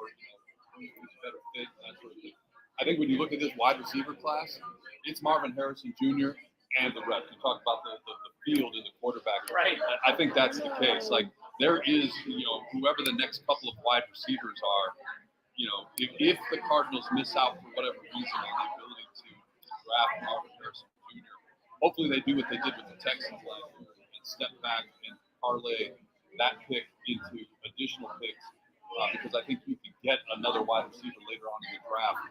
who's better fit and that sort of thing. I think when you look at this wide receiver class, it's Marvin Harrison Jr. and the rest. You talk about the field and the quarterback. Right. I think that's the case. Like there is, whoever the next couple of wide receivers are, if the Cardinals miss out for whatever reason on the ability to draft Marvin Harrison Jr., hopefully they do what they did with the Texans last year and step back and parlay that pick into additional picks. Because I think you can get another wide receiver later on in the draft.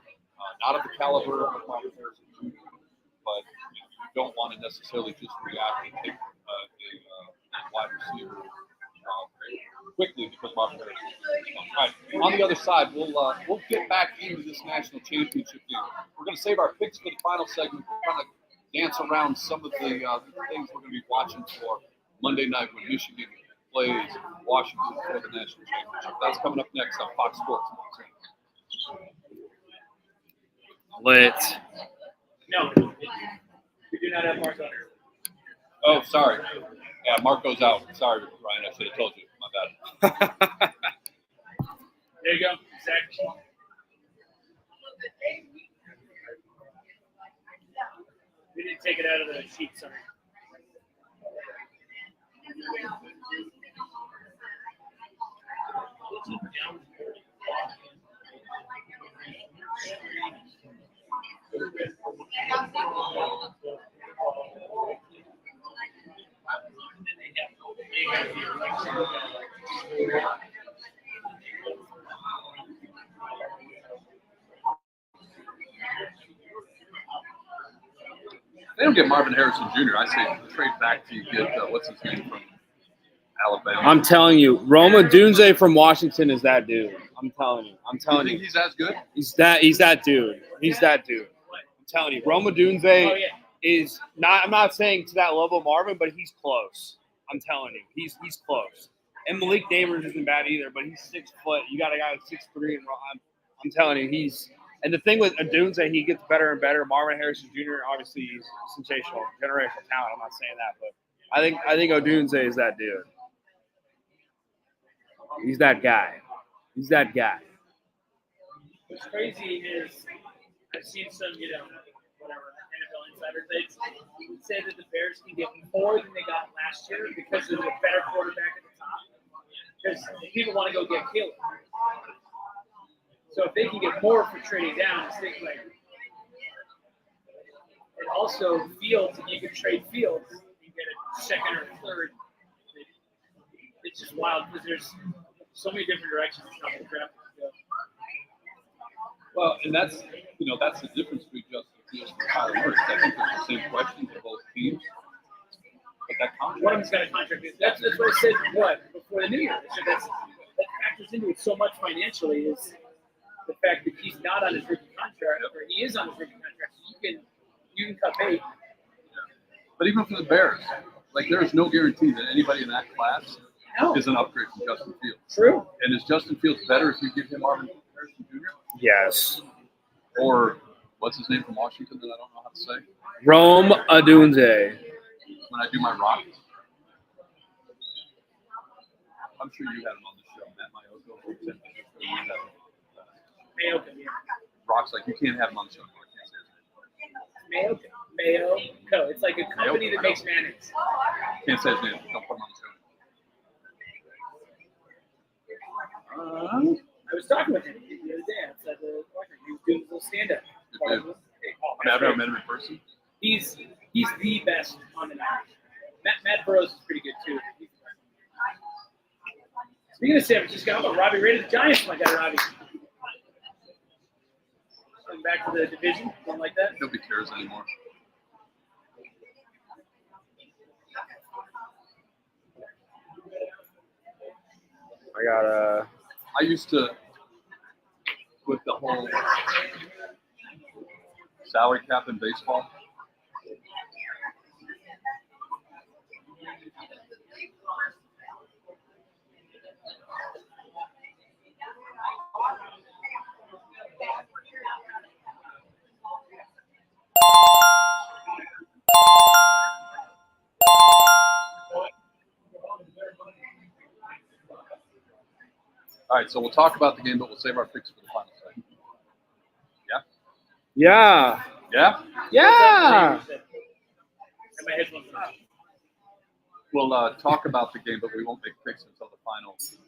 Not of the caliber of Marvin Harrison Jr., but you don't want to necessarily just react and take a wide receiver quickly because Marvin Harrison Jr. All right. On the other side, we'll get back into this national championship game. We're going to save our picks for the final segment. We're going to dance around some of the things we're going to be watching for Monday night when Michigan plays Washington for the national championship. That's coming up next on Fox Sports. Lit. No, we do not have Mark Hunter. Oh, sorry. Yeah, Mark goes out. Sorry, Ryan. I should have told you. My bad. There you go. Zach. We didn't take it out of the sheet, sorry. They don't get Marvin Harrison Jr. I say trade back to get what's his name from Alabama. I'm telling you, Roma Dunze from Washington is that dude. I'm telling you. You think he's as good? He's that dude. He's that dude. I'm telling you, Roma Dunze is not. I'm not saying to that level of Marvin, but he's close. I'm telling you, he's close. And Malik Neighbors isn't bad either, but he's 6 foot. You got a guy with 6'3", and I'm telling you, he's. And the thing with Dunze, he gets better and better. Marvin Harrison Jr. obviously he's sensational, generational talent. I'm not saying that, but I think Odunze is that dude. He's that guy. He's that guy. What's crazy is I've seen some, whatever, NFL insider things say that the Bears can get more than they got last year because there's a better quarterback at the top. Because people want to go get Caleb. So if they can get more for trading down, it's things like, and also Fields, if you can trade Fields, you get a second or third. It's just wild because there's so many different directions how the draft can go. Well, and that's the difference between Justin Fields and Kyler Murray. I think there's the same question for both teams. But that contract. One of them's got a contract. That's what I said. Before the New Year? I said that factors into it so much financially is the fact that he's not on his rookie contract, or he is on his rookie contract. So you can cut bait. Yeah. But even for the Bears, there is no guarantee that anybody in that class is an upgrade from Justin Fields. True. And is Justin Fields better if you give him Marvin Harrison Jr.? Yes. Or what's his name from Washington that I don't know how to say? Rome Odunze. When I do my rock. I'm sure you had him on the show, Matt Mayoko. Mayoko, yeah. Rock's like, you can't have him on the show. I can't say his name. Mayoko. It's like a company that makes mayonnaise. Can't say his name. Don't put him on the show. I was talking with him the other day outside the washroom. He was doing a little stand-up. I've never met him in person. He's the best on the night. Matt Burrows is pretty good too. Speaking of San Francisco, how about Robbie Ray to the Giants, my guy Robbie? Going back to the division, something like that. Nobody cares anymore. I used to, with the whole salary cap in baseball, All right, so we'll talk about the game, but we'll save our picks for the final segment. Yeah. Yeah? Yeah. And my headphones are on. We'll talk about the game, but we won't make picks until the final segment.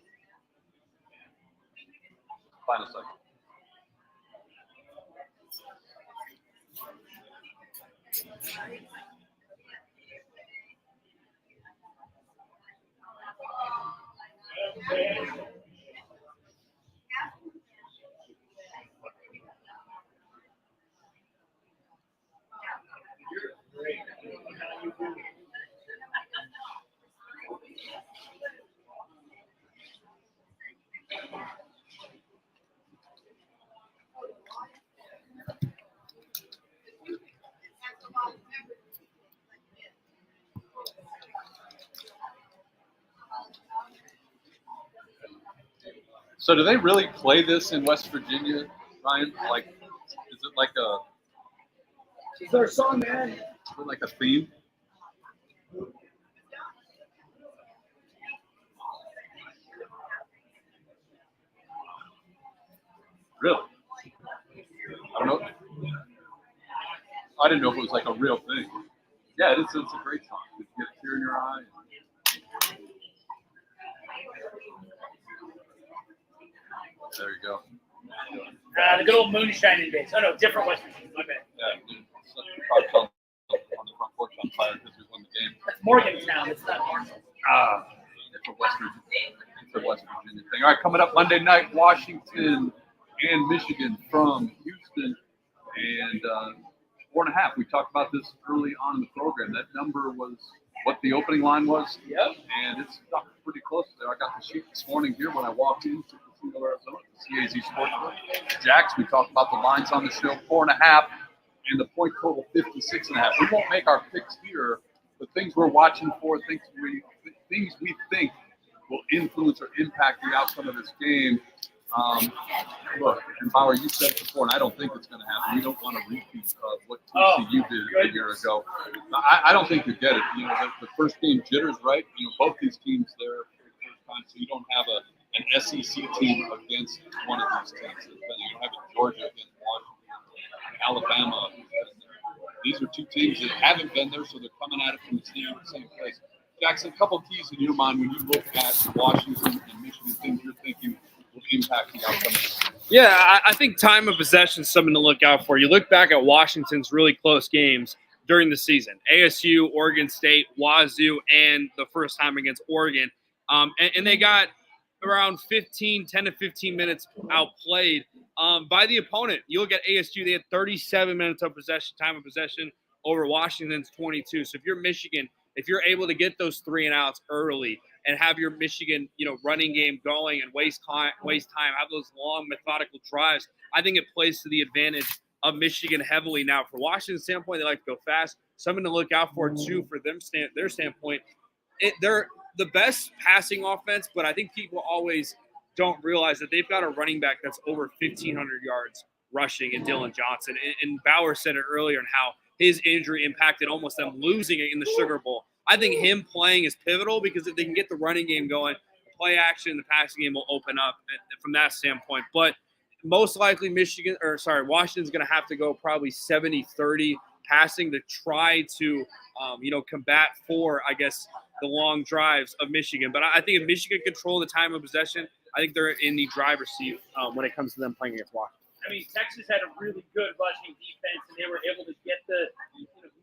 So do they really play this in West Virginia, Ryan? Like, is it like a Is there a song, man? theme? Really? I don't know. I didn't know if it was like a real thing. Yeah, it's a great song. You get a tear in your eye. There you go. The good old moonshining days. Oh, no, different West Virginia. My bad. Yeah, dude. On the front porch on fire because we won the game. That's Morgantown. It's not Marshall. It's a West Virginia thing. All right, coming up Monday night, Washington and Michigan from Houston, and 4.5. We talked about this early on in the program. That number was what the opening line was. Yep. And it's stuck pretty close there. I got the sheet this morning here when I walked in to Casino, Arizona, CAZ Sportsbook. Jacks, we talked about the lines on the show, 4.5, and the point total 56.5. We won't make our picks here, but things we're watching for, things we think will influence or impact the outcome of this game. Look, and Bauer, you said before, and I don't think it's going to happen. We don't want a repeat of what TCU did a year ago. I don't think you get it. You know, the first game jitters, right? You know, both these teams there for the first time, so you don't have an SEC team against one of these teams. You don't have a Georgia against Washington, Alabama. These are two teams that haven't been there, so they're coming at it from the same place. Jackson, a couple keys in your mind when you look at Washington and Michigan, things you're thinking will impact the outcome. Yeah, I think time of possession is something to look out for. You look back at Washington's really close games during the season: ASU, Oregon State, Wazoo, and the first time against Oregon. And they got around 10 to 15 minutes outplayed by the opponent. You look at ASU; they had 37 minutes of possession, time of possession, over Washington's 22. So if you're Michigan, if you're able to get those 3 and outs early and have your Michigan, running game going and waste time, have those long methodical drives, I think it plays to the advantage of Michigan heavily. Now, for Washington's standpoint, they like to go fast. Something to look out for too, for them their standpoint. They're the best passing offense, but I think people always don't realize that they've got a running back that's over 1,500 yards rushing in Dylan Johnson. And Bauer said it earlier, and how his injury impacted almost them losing it in the Sugar Bowl. I think him playing is pivotal, because if they can get the running game going, the play action, the passing game will open up from that standpoint. But most likely Washington's going to have to go probably 70-30 passing to try to, combat for, I guess, the long drives of Michigan. But I think if Michigan control the time of possession, I think they're in the driver's seat when it comes to them playing against Washington. I mean, Texas had a really good rushing defense, and they were able to get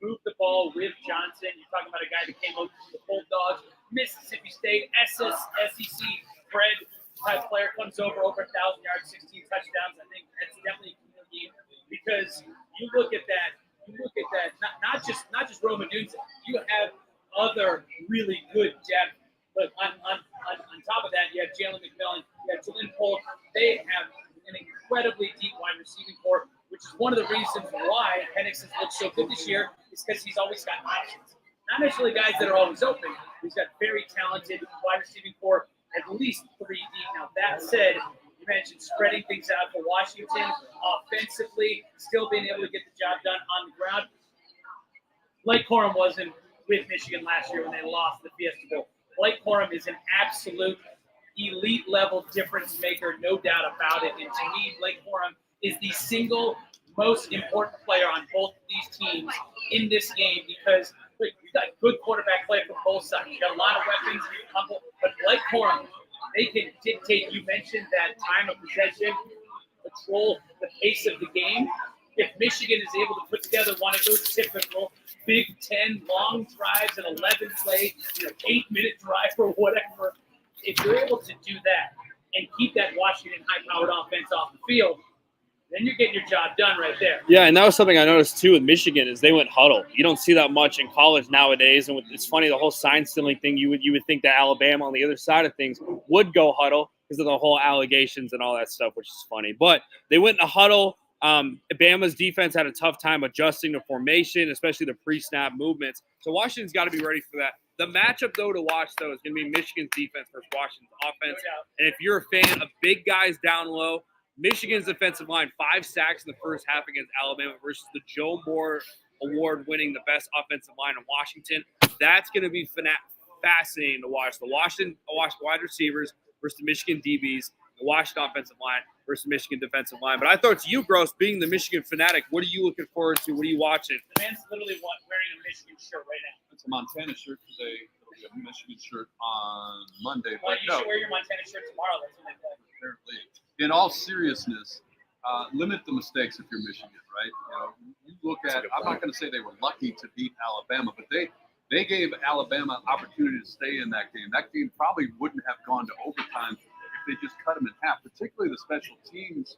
move the ball with Johnson. You're talking about a guy that came over from the Bulldogs, Mississippi State, SEC bred type player, comes over 1,000 yards, 16 touchdowns. I think that's definitely a key game, because you look at that. Not just Roman Nunez. You have other really good depth, but on top of that, you have Jalen McMillan, you have Jalen Polk. They have an incredibly deep wide receiving core, which is one of the reasons why Penix has looked so good this year, is because he's always got options. Not necessarily guys that are always open. He's got very talented wide receiving core, at least 3 deep. Now, that said, you mentioned spreading things out for Washington offensively, still being able to get the job done on the ground. Blake Corum wasn't with Michigan last year when they lost the Fiesta Bowl. Blake Corum is an absolute elite level difference maker, no doubt about it. And to me, Blake Corum is the single most important player on both of these teams in this game because look, we've got good quarterback play from both sides. You've got a lot of weapons, but Blake Corum, they can dictate. You mentioned that time of possession, control the pace of the game. If Michigan is able to put together one of those typical Big Ten long drives, an 11-play, 8-minute drive or whatever, if you're able to do that and keep that Washington high-powered offense off the field, then you're getting your job done right there. Yeah, and that was something I noticed too with Michigan is they went huddle. You don't see that much in college nowadays, and it's funny the whole sign stealing thing. You would think that Alabama on the other side of things would go huddle because of the whole allegations and all that stuff, which is funny. But they went in a huddle. Bama's defense had a tough time adjusting to formation, especially the pre-snap movements. So Washington's got to be ready for that. The matchup, though, to watch, though, is going to be Michigan's defense versus Washington's offense. And if you're a fan of big guys down low, Michigan's defensive line, 5 sacks in the first half against Alabama versus the Joe Moore Award-winning the best offensive line in Washington. That's going to be fascinating to watch. The Washington wide receivers versus the Michigan DBs, the Washington offensive line versus the Michigan defensive line. But I throw it to you, Gross, being the Michigan fanatic. What are you looking forward to? What are you watching? The man's literally wearing a Michigan shirt right now. It's a Montana shirt today. It'll be a Michigan shirt on Monday. Well, But you should wear your Montana shirt tomorrow. That's when they play. Apparently, in all seriousness, limit the mistakes if you're Michigan, right? You look at. I'm not going to say they were lucky to beat Alabama, but they gave Alabama opportunity to stay in that game. That game probably wouldn't have gone to overtime if they just cut them in half. Particularly the special teams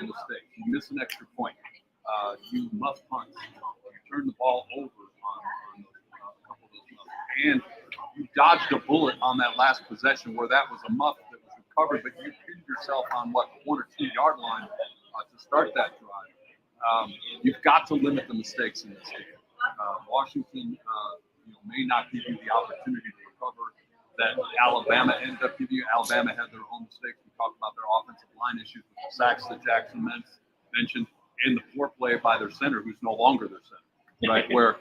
mistake. You miss an extra point. You muff punts. You turn the ball over on a couple of those muffs, and you dodged a bullet on that last possession where that was a muff that was recovered, but you pinned yourself on 1 or 2 yard line to start that drive. You've got to limit the mistakes in this game. Washington, may not give you the opportunity to recover that Alabama ended up giving you. Alabama had their own mistakes. We talked about their offensive line issues with the sacks that Jackson mentioned, and the poor play by their center, who's no longer their center, right? Where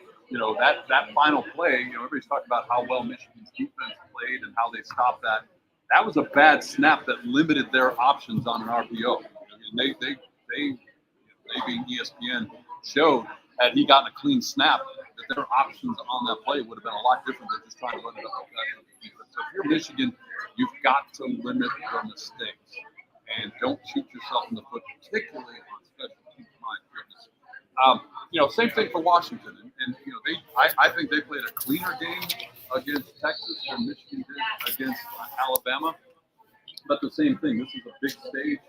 that final play, everybody's talking about how well Michigan's defense played and how they stopped that. That was a bad snap that limited their options on an RPO. They being ESPN, showed had he gotten a clean snap that their options on that play would have been a lot different than just trying to limit it up. So if you're Michigan, you've got to limit your mistakes and don't shoot yourself in the foot, particularly on special teams. My goodness. Same thing for Washington, and I think they played a cleaner game against Texas than Michigan did against Alabama. But the same thing, this is a big stage.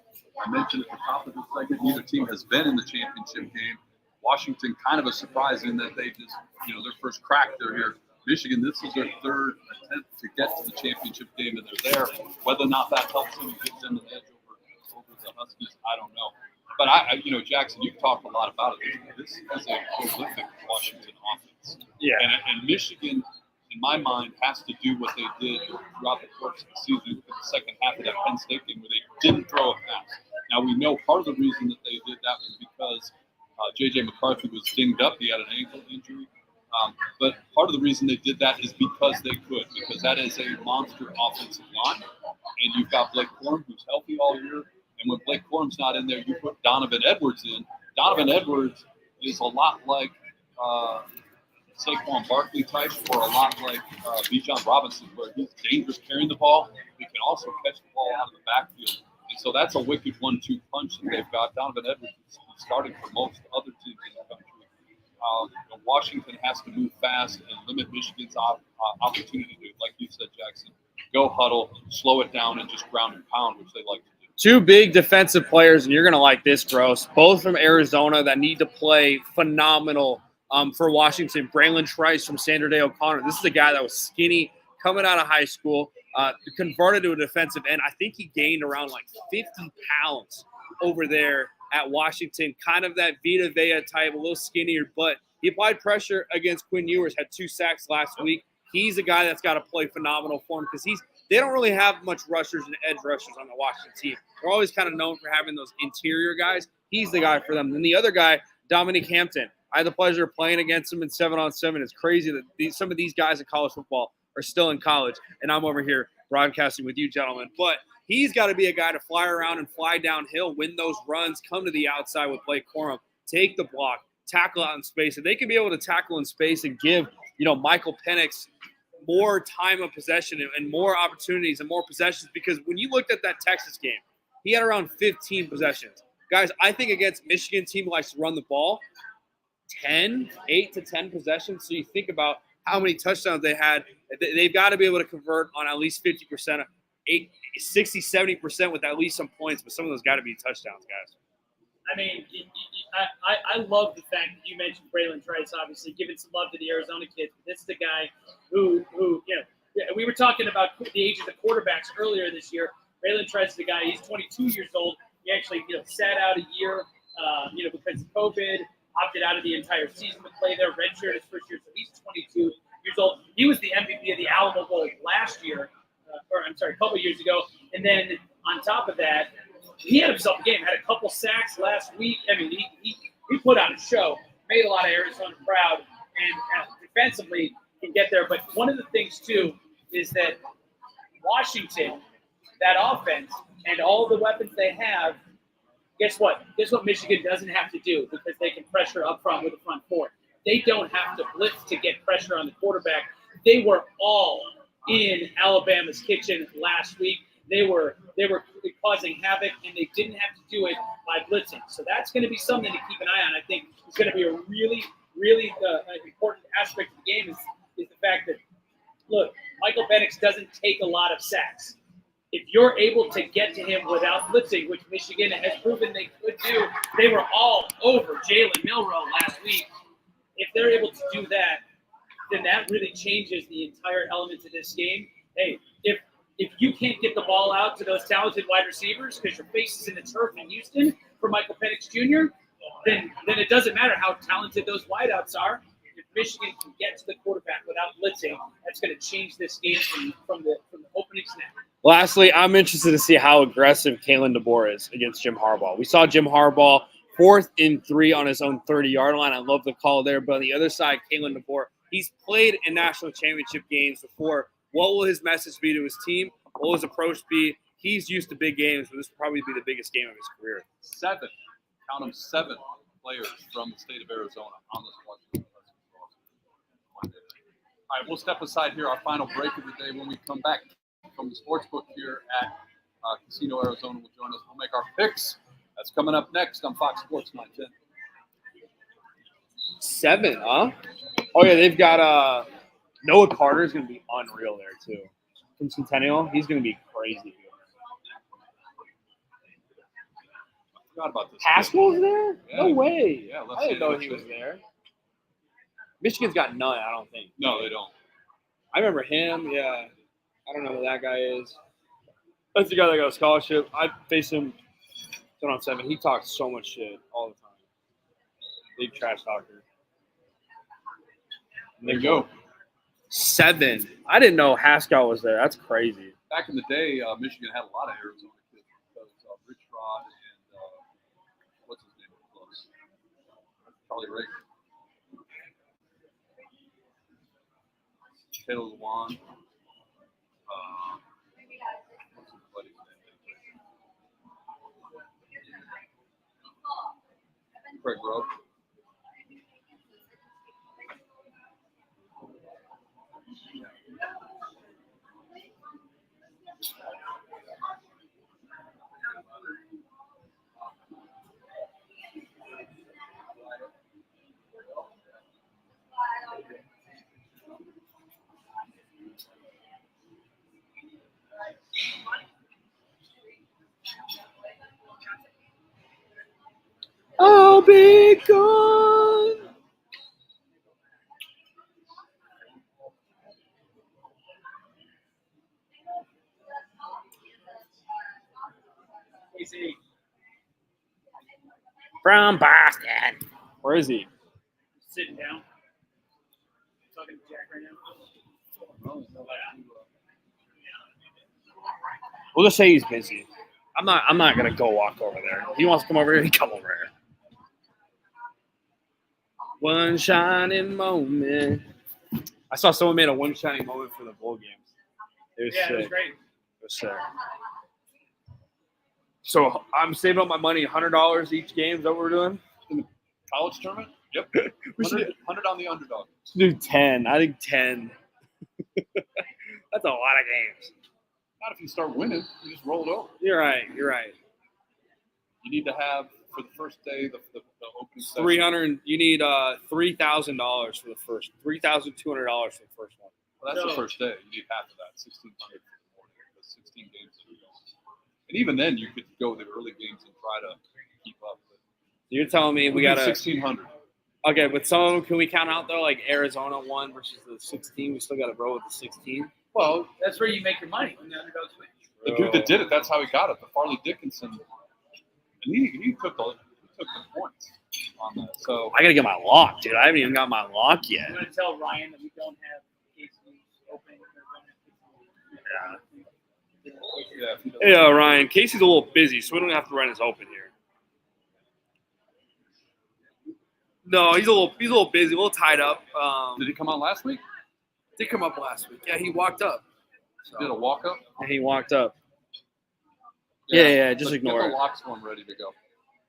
I mentioned at the top of this segment, neither team has been in the championship game. Washington, kind of a surprise in that they just, their first crack, they're here. Michigan, this is their third attempt to get to the championship game, and they're there. Whether or not that helps them and gives them an edge over the Huskies, I don't know. But Jackson, you've talked a lot about it. This is a prolific Washington offense. Yeah. And Michigan, in my mind, has to do what they did throughout the course of the season. Look at the second half of that Penn State game where they didn't throw a pass. Now, we know part of the reason that they did that was because J.J. McCarthy was dinged up. He had an ankle injury. But part of the reason they did that is because they could, because that is a monster offensive line. And you've got Blake Corum, who's healthy all year. And when Blake Corum's not in there, you put Donovan Edwards in. Donovan Edwards is a lot like Saquon Barkley type, or a lot like Bijan Robinson, where he's dangerous carrying the ball. He can also catch the ball out of the backfield. And so that's a wicked 1-2 punch that they've got. Donovan Edwards is starting for most other teams in the country. Washington has to move fast and limit Michigan's opportunity to, like you said, Jackson, go huddle, slow it down, and just ground and pound, which they like to do. 2 big defensive players, and you're going to like this, Gross, both from Arizona that need to play phenomenal for Washington. Braylon Trice from Sandra Day O'Connor. This is a guy that was skinny coming out of high school, converted to a defensive end. I think he gained around 50 pounds over there at Washington, kind of that Vita Vea type, a little skinnier, but he applied pressure against Quinn Ewers, had 2 sacks last week. He's a guy that's got to play phenomenal for him because they don't really have much rushers and edge rushers on the Washington team. They're always kind of known for having those interior guys. He's the guy for them. And the other guy, Dominique Hampton, I had the pleasure of playing against him in 7-on-7. It's crazy that some of these guys in college football are still in college, and I'm over here broadcasting with you gentlemen. But he's got to be a guy to fly around and fly downhill, win those runs, come to the outside with Blake Corum, take the block, tackle out in space. If they can be able to tackle in space and give, Michael Penix more time of possession and more opportunities and more possessions, because when you looked at that Texas game, he had around 15 possessions. Guys, I think against Michigan team who likes to run the ball, 8 to 10 possessions. So you think about how many touchdowns they had. They've got to be able to convert on at least 50%, 60, 70% with at least some points, but some of those got to be touchdowns, guys. I mean, I love the fact that you mentioned Braylon Trice, obviously, giving some love to the Arizona kids. But this is the guy who we were talking about the age of the quarterbacks earlier this year. Braylon Trice is the guy. He's 22 years old. He actually, sat out a year, because of COVID, opted out of the entire season to play there, redshirt his first year. So he's 22 years old. He was the MVP of the Alamo Bowl last year, a couple of years ago. And then on top of that, he had himself a game, had a couple sacks last week. I mean, he put on a show, made a lot of Arizona proud, and defensively can get there. But one of the things, too, is that Washington, that offense, and all the weapons they have, guess what? Guess what Michigan doesn't have to do, because they can pressure up front with the front four. They don't have to blitz to get pressure on the quarterback. They were all in Alabama's kitchen last week. They were causing havoc, and they didn't have to do it by blitzing. So that's going to be something to keep an eye on. I think it's going to be a really, really important aspect of the game is the fact that, look, Michael Penix doesn't take a lot of sacks. If you're able to get to him without blitzing, which Michigan has proven they could do, they were all over Jalen Milroe last week. If they're able to do that, then that really changes the entire element of this game. Hey, if you can't get the ball out to those talented wide receivers because your face is in the turf in Houston for Michael Penix Jr., then it doesn't matter how talented those wideouts are. If Michigan can get to the quarterback without blitzing, that's going to change this game from the opening snap. Lastly, I'm interested to see how aggressive Kalen DeBoer is against Jim Harbaugh. We saw Jim Harbaugh 4th and 3 on his own 30-yard line. I love the call there. But on the other side, Kalen DeBoer, he's played in national championship games before. What will his message be to his team? What will his approach be? He's used to big games, but this will probably be the biggest game of his career. 7 players from the state of Arizona on this Washington. All right, we'll step aside here. Our final break of the day. When we come back from the sportsbook here at Casino Arizona will join us. We'll make our picks. That's coming up next on Fox Sports 910. 7, huh? Oh, yeah, they've got Noah Carter is going to be unreal there, too. From Centennial, he's going to be crazy. I forgot about this. Haskell's there? Yeah. No way. Yeah, I didn't know he was there. Michigan's got none, I don't think. No, they don't. I remember him, yeah. I don't know who that guy is. That's the guy that got a scholarship. I face him 7-on-7. He talks so much shit all the time. Big trash talker. There you go. 7. I didn't know Haskell was there. That's crazy. Back in the day, Michigan had a lot of Arizona kids because Rich Rod and what's his name? Close. Charlie Ray. Taylor Lewan. What's his buddy's name? Craig Rowe. I'll be gone. Easy. From Boston. Where is he? Sitting down. Talking to Jack right now. We'll just say he's busy. I'm not gonna go walk over there. If he wants to come over here, he come over here. One shining moment. I saw someone made a one shining moment for the bowl games. It was Yeah, it was sick. great. It was sick. So I'm saving up my money, $100 each game. Is that what we're doing? College tournament? Yep. We should 100 on the underdog. do 10. I think 10. That's a lot of games. Not if you start winning, you just roll it over. You're right. You're right. You need to have, for the first day, the opening session. 300. You need $3,000 for the first. $3,200 for the first one. Well, that's the first day. You need half of that, 1,600 for the morning. That's 16 games that are going. And even then, you could go the early games and try to keep up. You're telling me we We'll got do to 1,600. Okay, but some of them, can we count out though? Like Arizona won versus the 16. We still got to roll with the 16. Well, That's where you make your money when the underdogs win. the dude that did it, that's how he got it. The Farley Dickinson, and he took the points on that. So I got to get my lock, dude. I haven't even got my lock I'm yet. going to tell Ryan that we don't have Casey's open. yeah, if he doesn't- Yeah, Ryan. Casey's a little busy, so we don't have to run his open here. No, he's a little busy, a little tied up. Did he come on last week? Did come up last week. Yeah, he walked up. Did a walk up? And he walked up. Yeah, just But ignore get it. the locks one ready to go.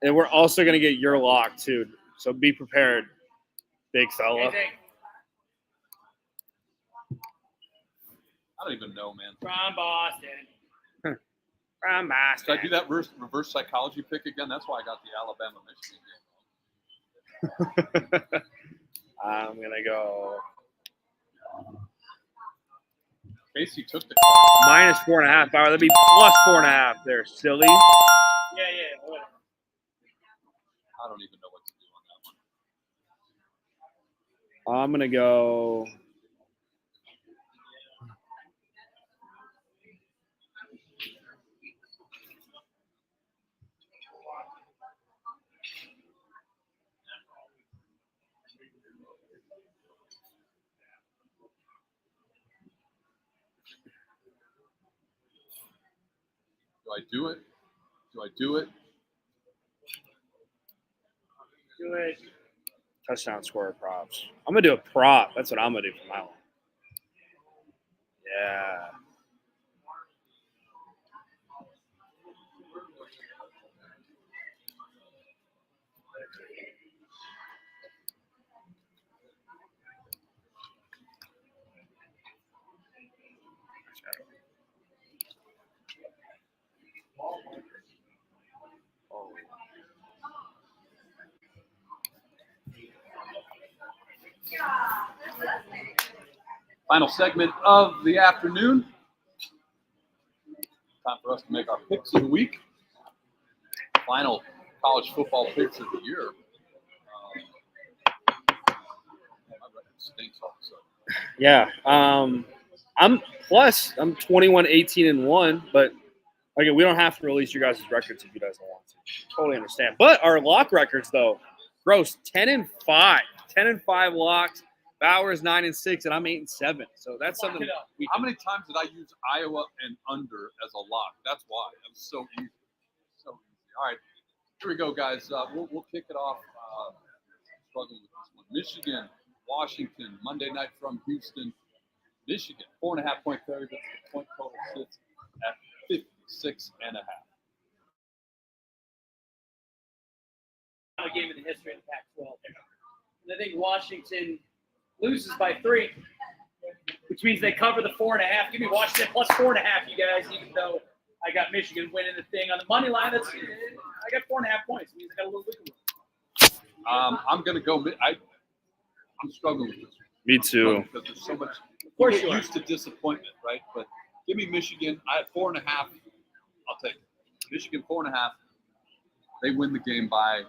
And we're also gonna get your lock too. So be prepared, big fella. Anything I don't even know, man. from Boston. From Should I do that reverse psychology pick again? That's why I got the Alabama Michigan game. I'm gonna go Casey took the minus 4.5. Bauer, that'd be plus 4.5. There, silly. Yeah, whatever. I don't even know what to do on that one. I'm gonna go. Do I do it? Do I do it? Do it. Touchdown scorer props. I'm gonna do a prop. That's what I'm gonna do for my one. Yeah. Final segment of the afternoon. Time for us to make our picks of the week. Final college football picks of the year. My record stinks all of a sudden. Yeah. I'm 21-18-1, but again, we don't have to release your guys' records if you guys don't want to. Totally understand. But our lock records though, gross 10-5. 10-5 locks. Bauer's 9-6, and I'm 8-7. So that's something. How many times did I use Iowa and under as a lock? That's why. That was so easy. So easy. All right. Here we go, guys. We'll kick it off. Struggling with this one. Michigan, Washington, Monday night from Houston. Michigan, 4.5 point favorite. The point total sits at 56.5. A game in the history of the Pac-12. And I think Washington loses by 3, which means they cover the 4.5. Give me Washington plus 4.5, you guys. Even though I got Michigan winning the thing on the money line, I got 4.5 points. It means I got a little wiggle room. I'm going to go. I'm struggling with this one. Me too. Because there's so much. Of course You you get are. used to disappointment, right? But give me Michigan. I had 4.5. I'll take it. Michigan 4.5. They win the game by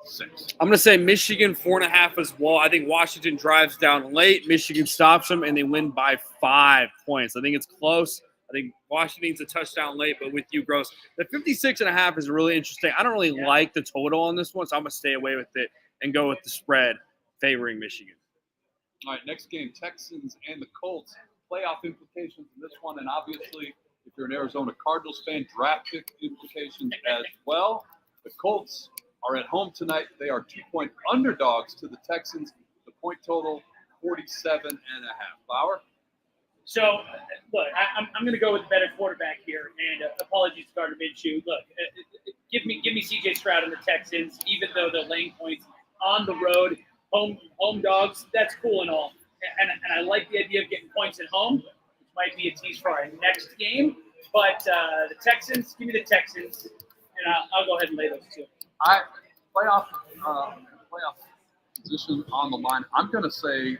6. I'm gonna say Michigan 4.5 as well. I think Washington drives down late. Michigan stops them, and they win by 5 points. I think it's close. I think Washington needs a touchdown late, but with you, Gross, the 56.5 is really interesting. I don't really like the total on this one, so I'm gonna stay away with it and go with the spread favoring Michigan. All right, next game, Texans and the Colts. Playoff implications in this one, and obviously, if you're an Arizona Cardinals fan, draft pick implications as well. The Colts are at home tonight. They are 2-point underdogs to the Texans. The point total, 47.5. Bauer? So, look, I'm going to go with the better quarterback here, and apologies to Gardner Minshew. Look, give me C.J. Stroud and the Texans, even though they're laying points on the road, home dogs. That's cool and all, and I like the idea of getting points at home, which might be a tease for our next game. But the Texans, give me the Texans, and I'll go ahead and lay those two. Playoff position on the line. I'm going to say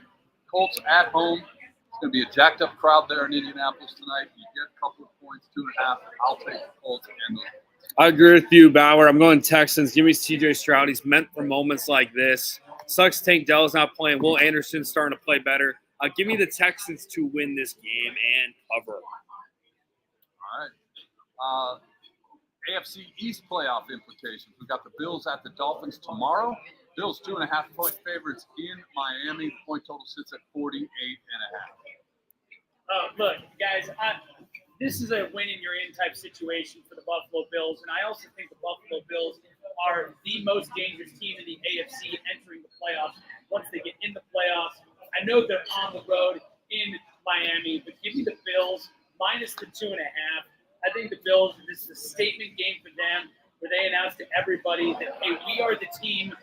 Colts at home. It's going to be a jacked up crowd there in Indianapolis tonight. You get a couple of points, 2.5. I'll take the Colts and the. I agree with you, Bauer. I'm going Texans. Give me C.J. Stroud. He's meant for moments like this. Sucks Tank Dell's not playing. Will Anderson's starting to play better. Give me the Texans to win this game and cover. All right. AFC East playoff implications. We've got the Bills at the Dolphins tomorrow. Bills 2.5-point favorites in Miami. The point total sits at 48.5. Look, guys, this is a win-and-you're-in type situation for the Buffalo Bills, and I also think the Buffalo Bills are the most dangerous team in the AFC entering the playoffs once they get in the playoffs. I know they're on the road in Miami, but give me the Bills minus the 2.5. I think the Bills, this is a statement game for them where they announce to everybody that, hey, we are the team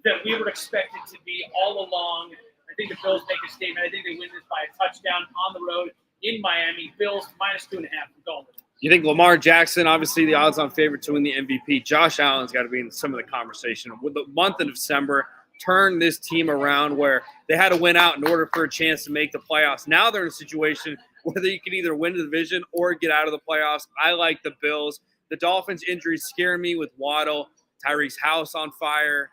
that we were expected to be all along. I think the Bills make a statement. I think they win this by a touchdown on the road in Miami. Bills minus 2.5. I'm going with it. You think Lamar Jackson, obviously the odds-on favorite to win the MVP. Josh Allen's got to be in some of the conversation. With the month of December, turn this team around where they had to win out in order for a chance to make the playoffs. Now they're in a situation where you can either win the division or get out of the playoffs. I like the Bills. The Dolphins' injuries scare me with Waddle, Tyreek's house on fire,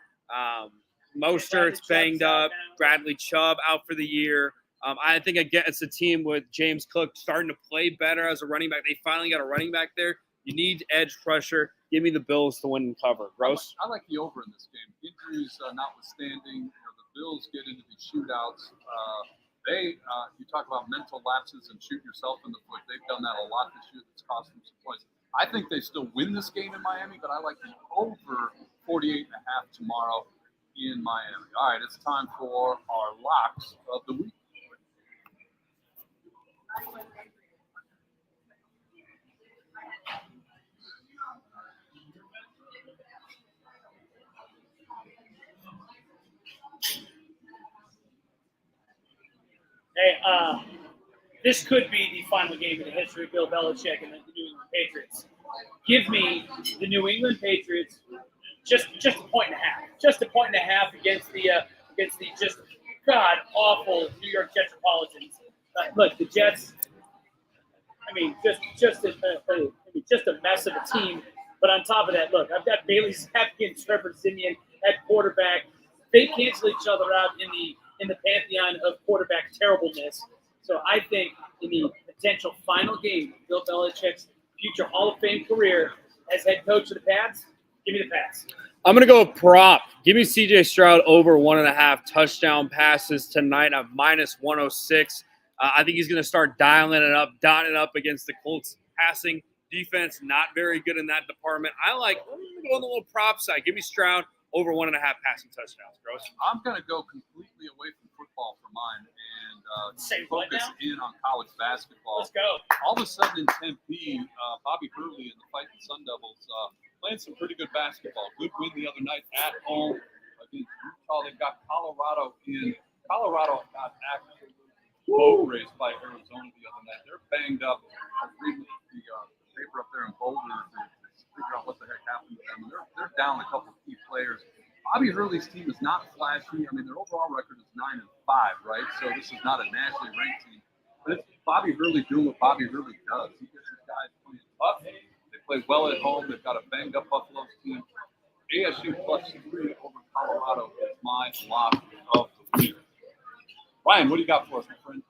Mostert's banged up, Bradley Chubb out for the year. I think it's a team with James Cook starting to play better as a running back. They finally got a running back there. You need edge pressure. Give me the Bills to win and cover. Gross? I like the over in this game. Injuries notwithstanding, the Bills get into these shootouts. You talk about mental lapses and shoot yourself in the foot. They've done that a lot this year. That's cost them some points. I think they still win this game in Miami, but I like the over 48.5 tomorrow in Miami. All right, it's time for our locks of the week. Hey, this could be the final game in the history of Bill Belichick and the New England Patriots. Give me the New England Patriots just a point and a half. Just a point and a half against the just god awful New York Jetropolitans. Look, the Jets. I mean, just a mess of a team. But on top of that, look, I've got Bailey Zappi and Trevor Siemian at quarterback. They cancel each other out in the pantheon of quarterback terribleness. So I think in the potential final game of Bill Belichick's future Hall of Fame career as head coach of the Pats, give me the Pats. I'm going to go prop. Give me C.J. Stroud over 1.5 touchdown passes tonight at minus 106. I think he's going to start dialing it up, dotting it up against the Colts passing defense. Not very good in that department. I'm going to go on the little prop side. Give me Stroud over 1.5 passing touchdowns. Gross. I'm going to go completely away from football for mine and focus in on college basketball. Let's go. All of a sudden in Tempe, Bobby Hurley and the Fighting Sun Devils playing some pretty good basketball. Good win the other night at home against Utah. They've got Colorado in. Colorado got actually boat raced by Arizona the other night. They're banged up. I was reading the paper up there in Boulder to figure out what the heck happened to them. They're down a couple of key players. Bobby Hurley's team is not flashy. I mean, their overall record is 9-5, right? So this is not a nationally ranked team. But it's Bobby Hurley doing what Bobby Hurley does. He gets his guys playing tough. They play well at home. They've got a banged-up Buffalo team. ASU +3 over Colorado is my lock of the week. Ryan, what do you got for us, my friend?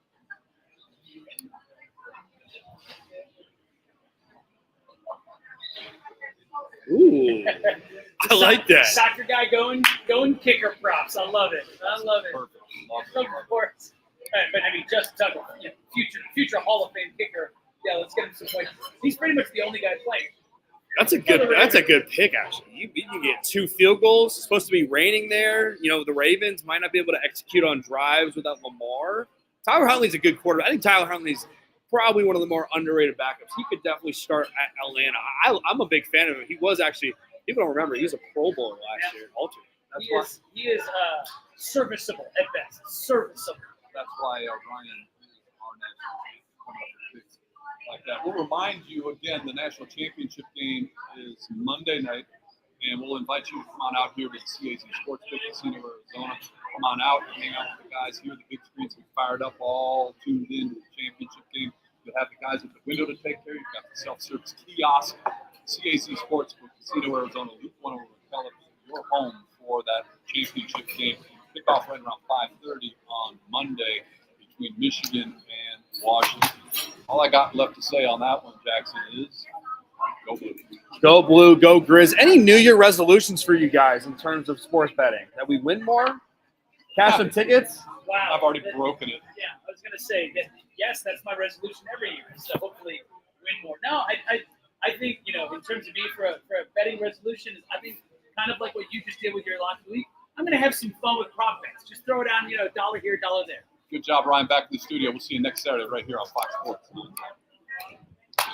Ooh, I like that. Soccer guy going kicker props. I love it. Perfect. Of course. But I mean, just talk about future Hall of Fame kicker. Yeah, let's get him some points. He's pretty much the only guy playing. That's a good pick, actually. You get 2 field goals. It's supposed to be raining there. The Ravens might not be able to execute on drives without Lamar. Tyler Huntley's a good quarterback. I think Tyler Huntley's probably one of the more underrated backups. He could definitely start at Atlanta. I'm a big fan of him. He was actually, people don't remember, he was a Pro Bowler last year, alternate. He is serviceable at best. Serviceable. That's why Ryan is our national champion coming up in picks like that. We'll remind you again, the national championship game is Monday night, and we'll invite you to come on out here to the CAC Sportsbook Casino, Arizona. Come on out and hang out with the guys here. The big screens will be fired up, all tuned in to the championship game. You'll have the guys at the window to take care of you. You've got the self-service kiosk, CAC Sportsbook Casino, Arizona. Loop 1 over to television. Your home for that championship game. Kickoff right around 5:30 on Monday between Michigan and Washington. All I got left to say on that one, Jackson, is go blue. Go blue, go Grizz. Any New Year resolutions for you guys in terms of sports betting? That we win more? Cash some tickets? Wow. I've already broken it. Yeah, I was going to say that. Yes, that's my resolution every year. So hopefully win more. No, I think in terms of me for a betting resolution, I think kind of like what you just did with your lock of the week. I'm going to have some fun with prop bets. Just throw down $1 here, $1 there. Good job, Ryan. Back to the studio. We'll see you next Saturday right here on Fox Sports.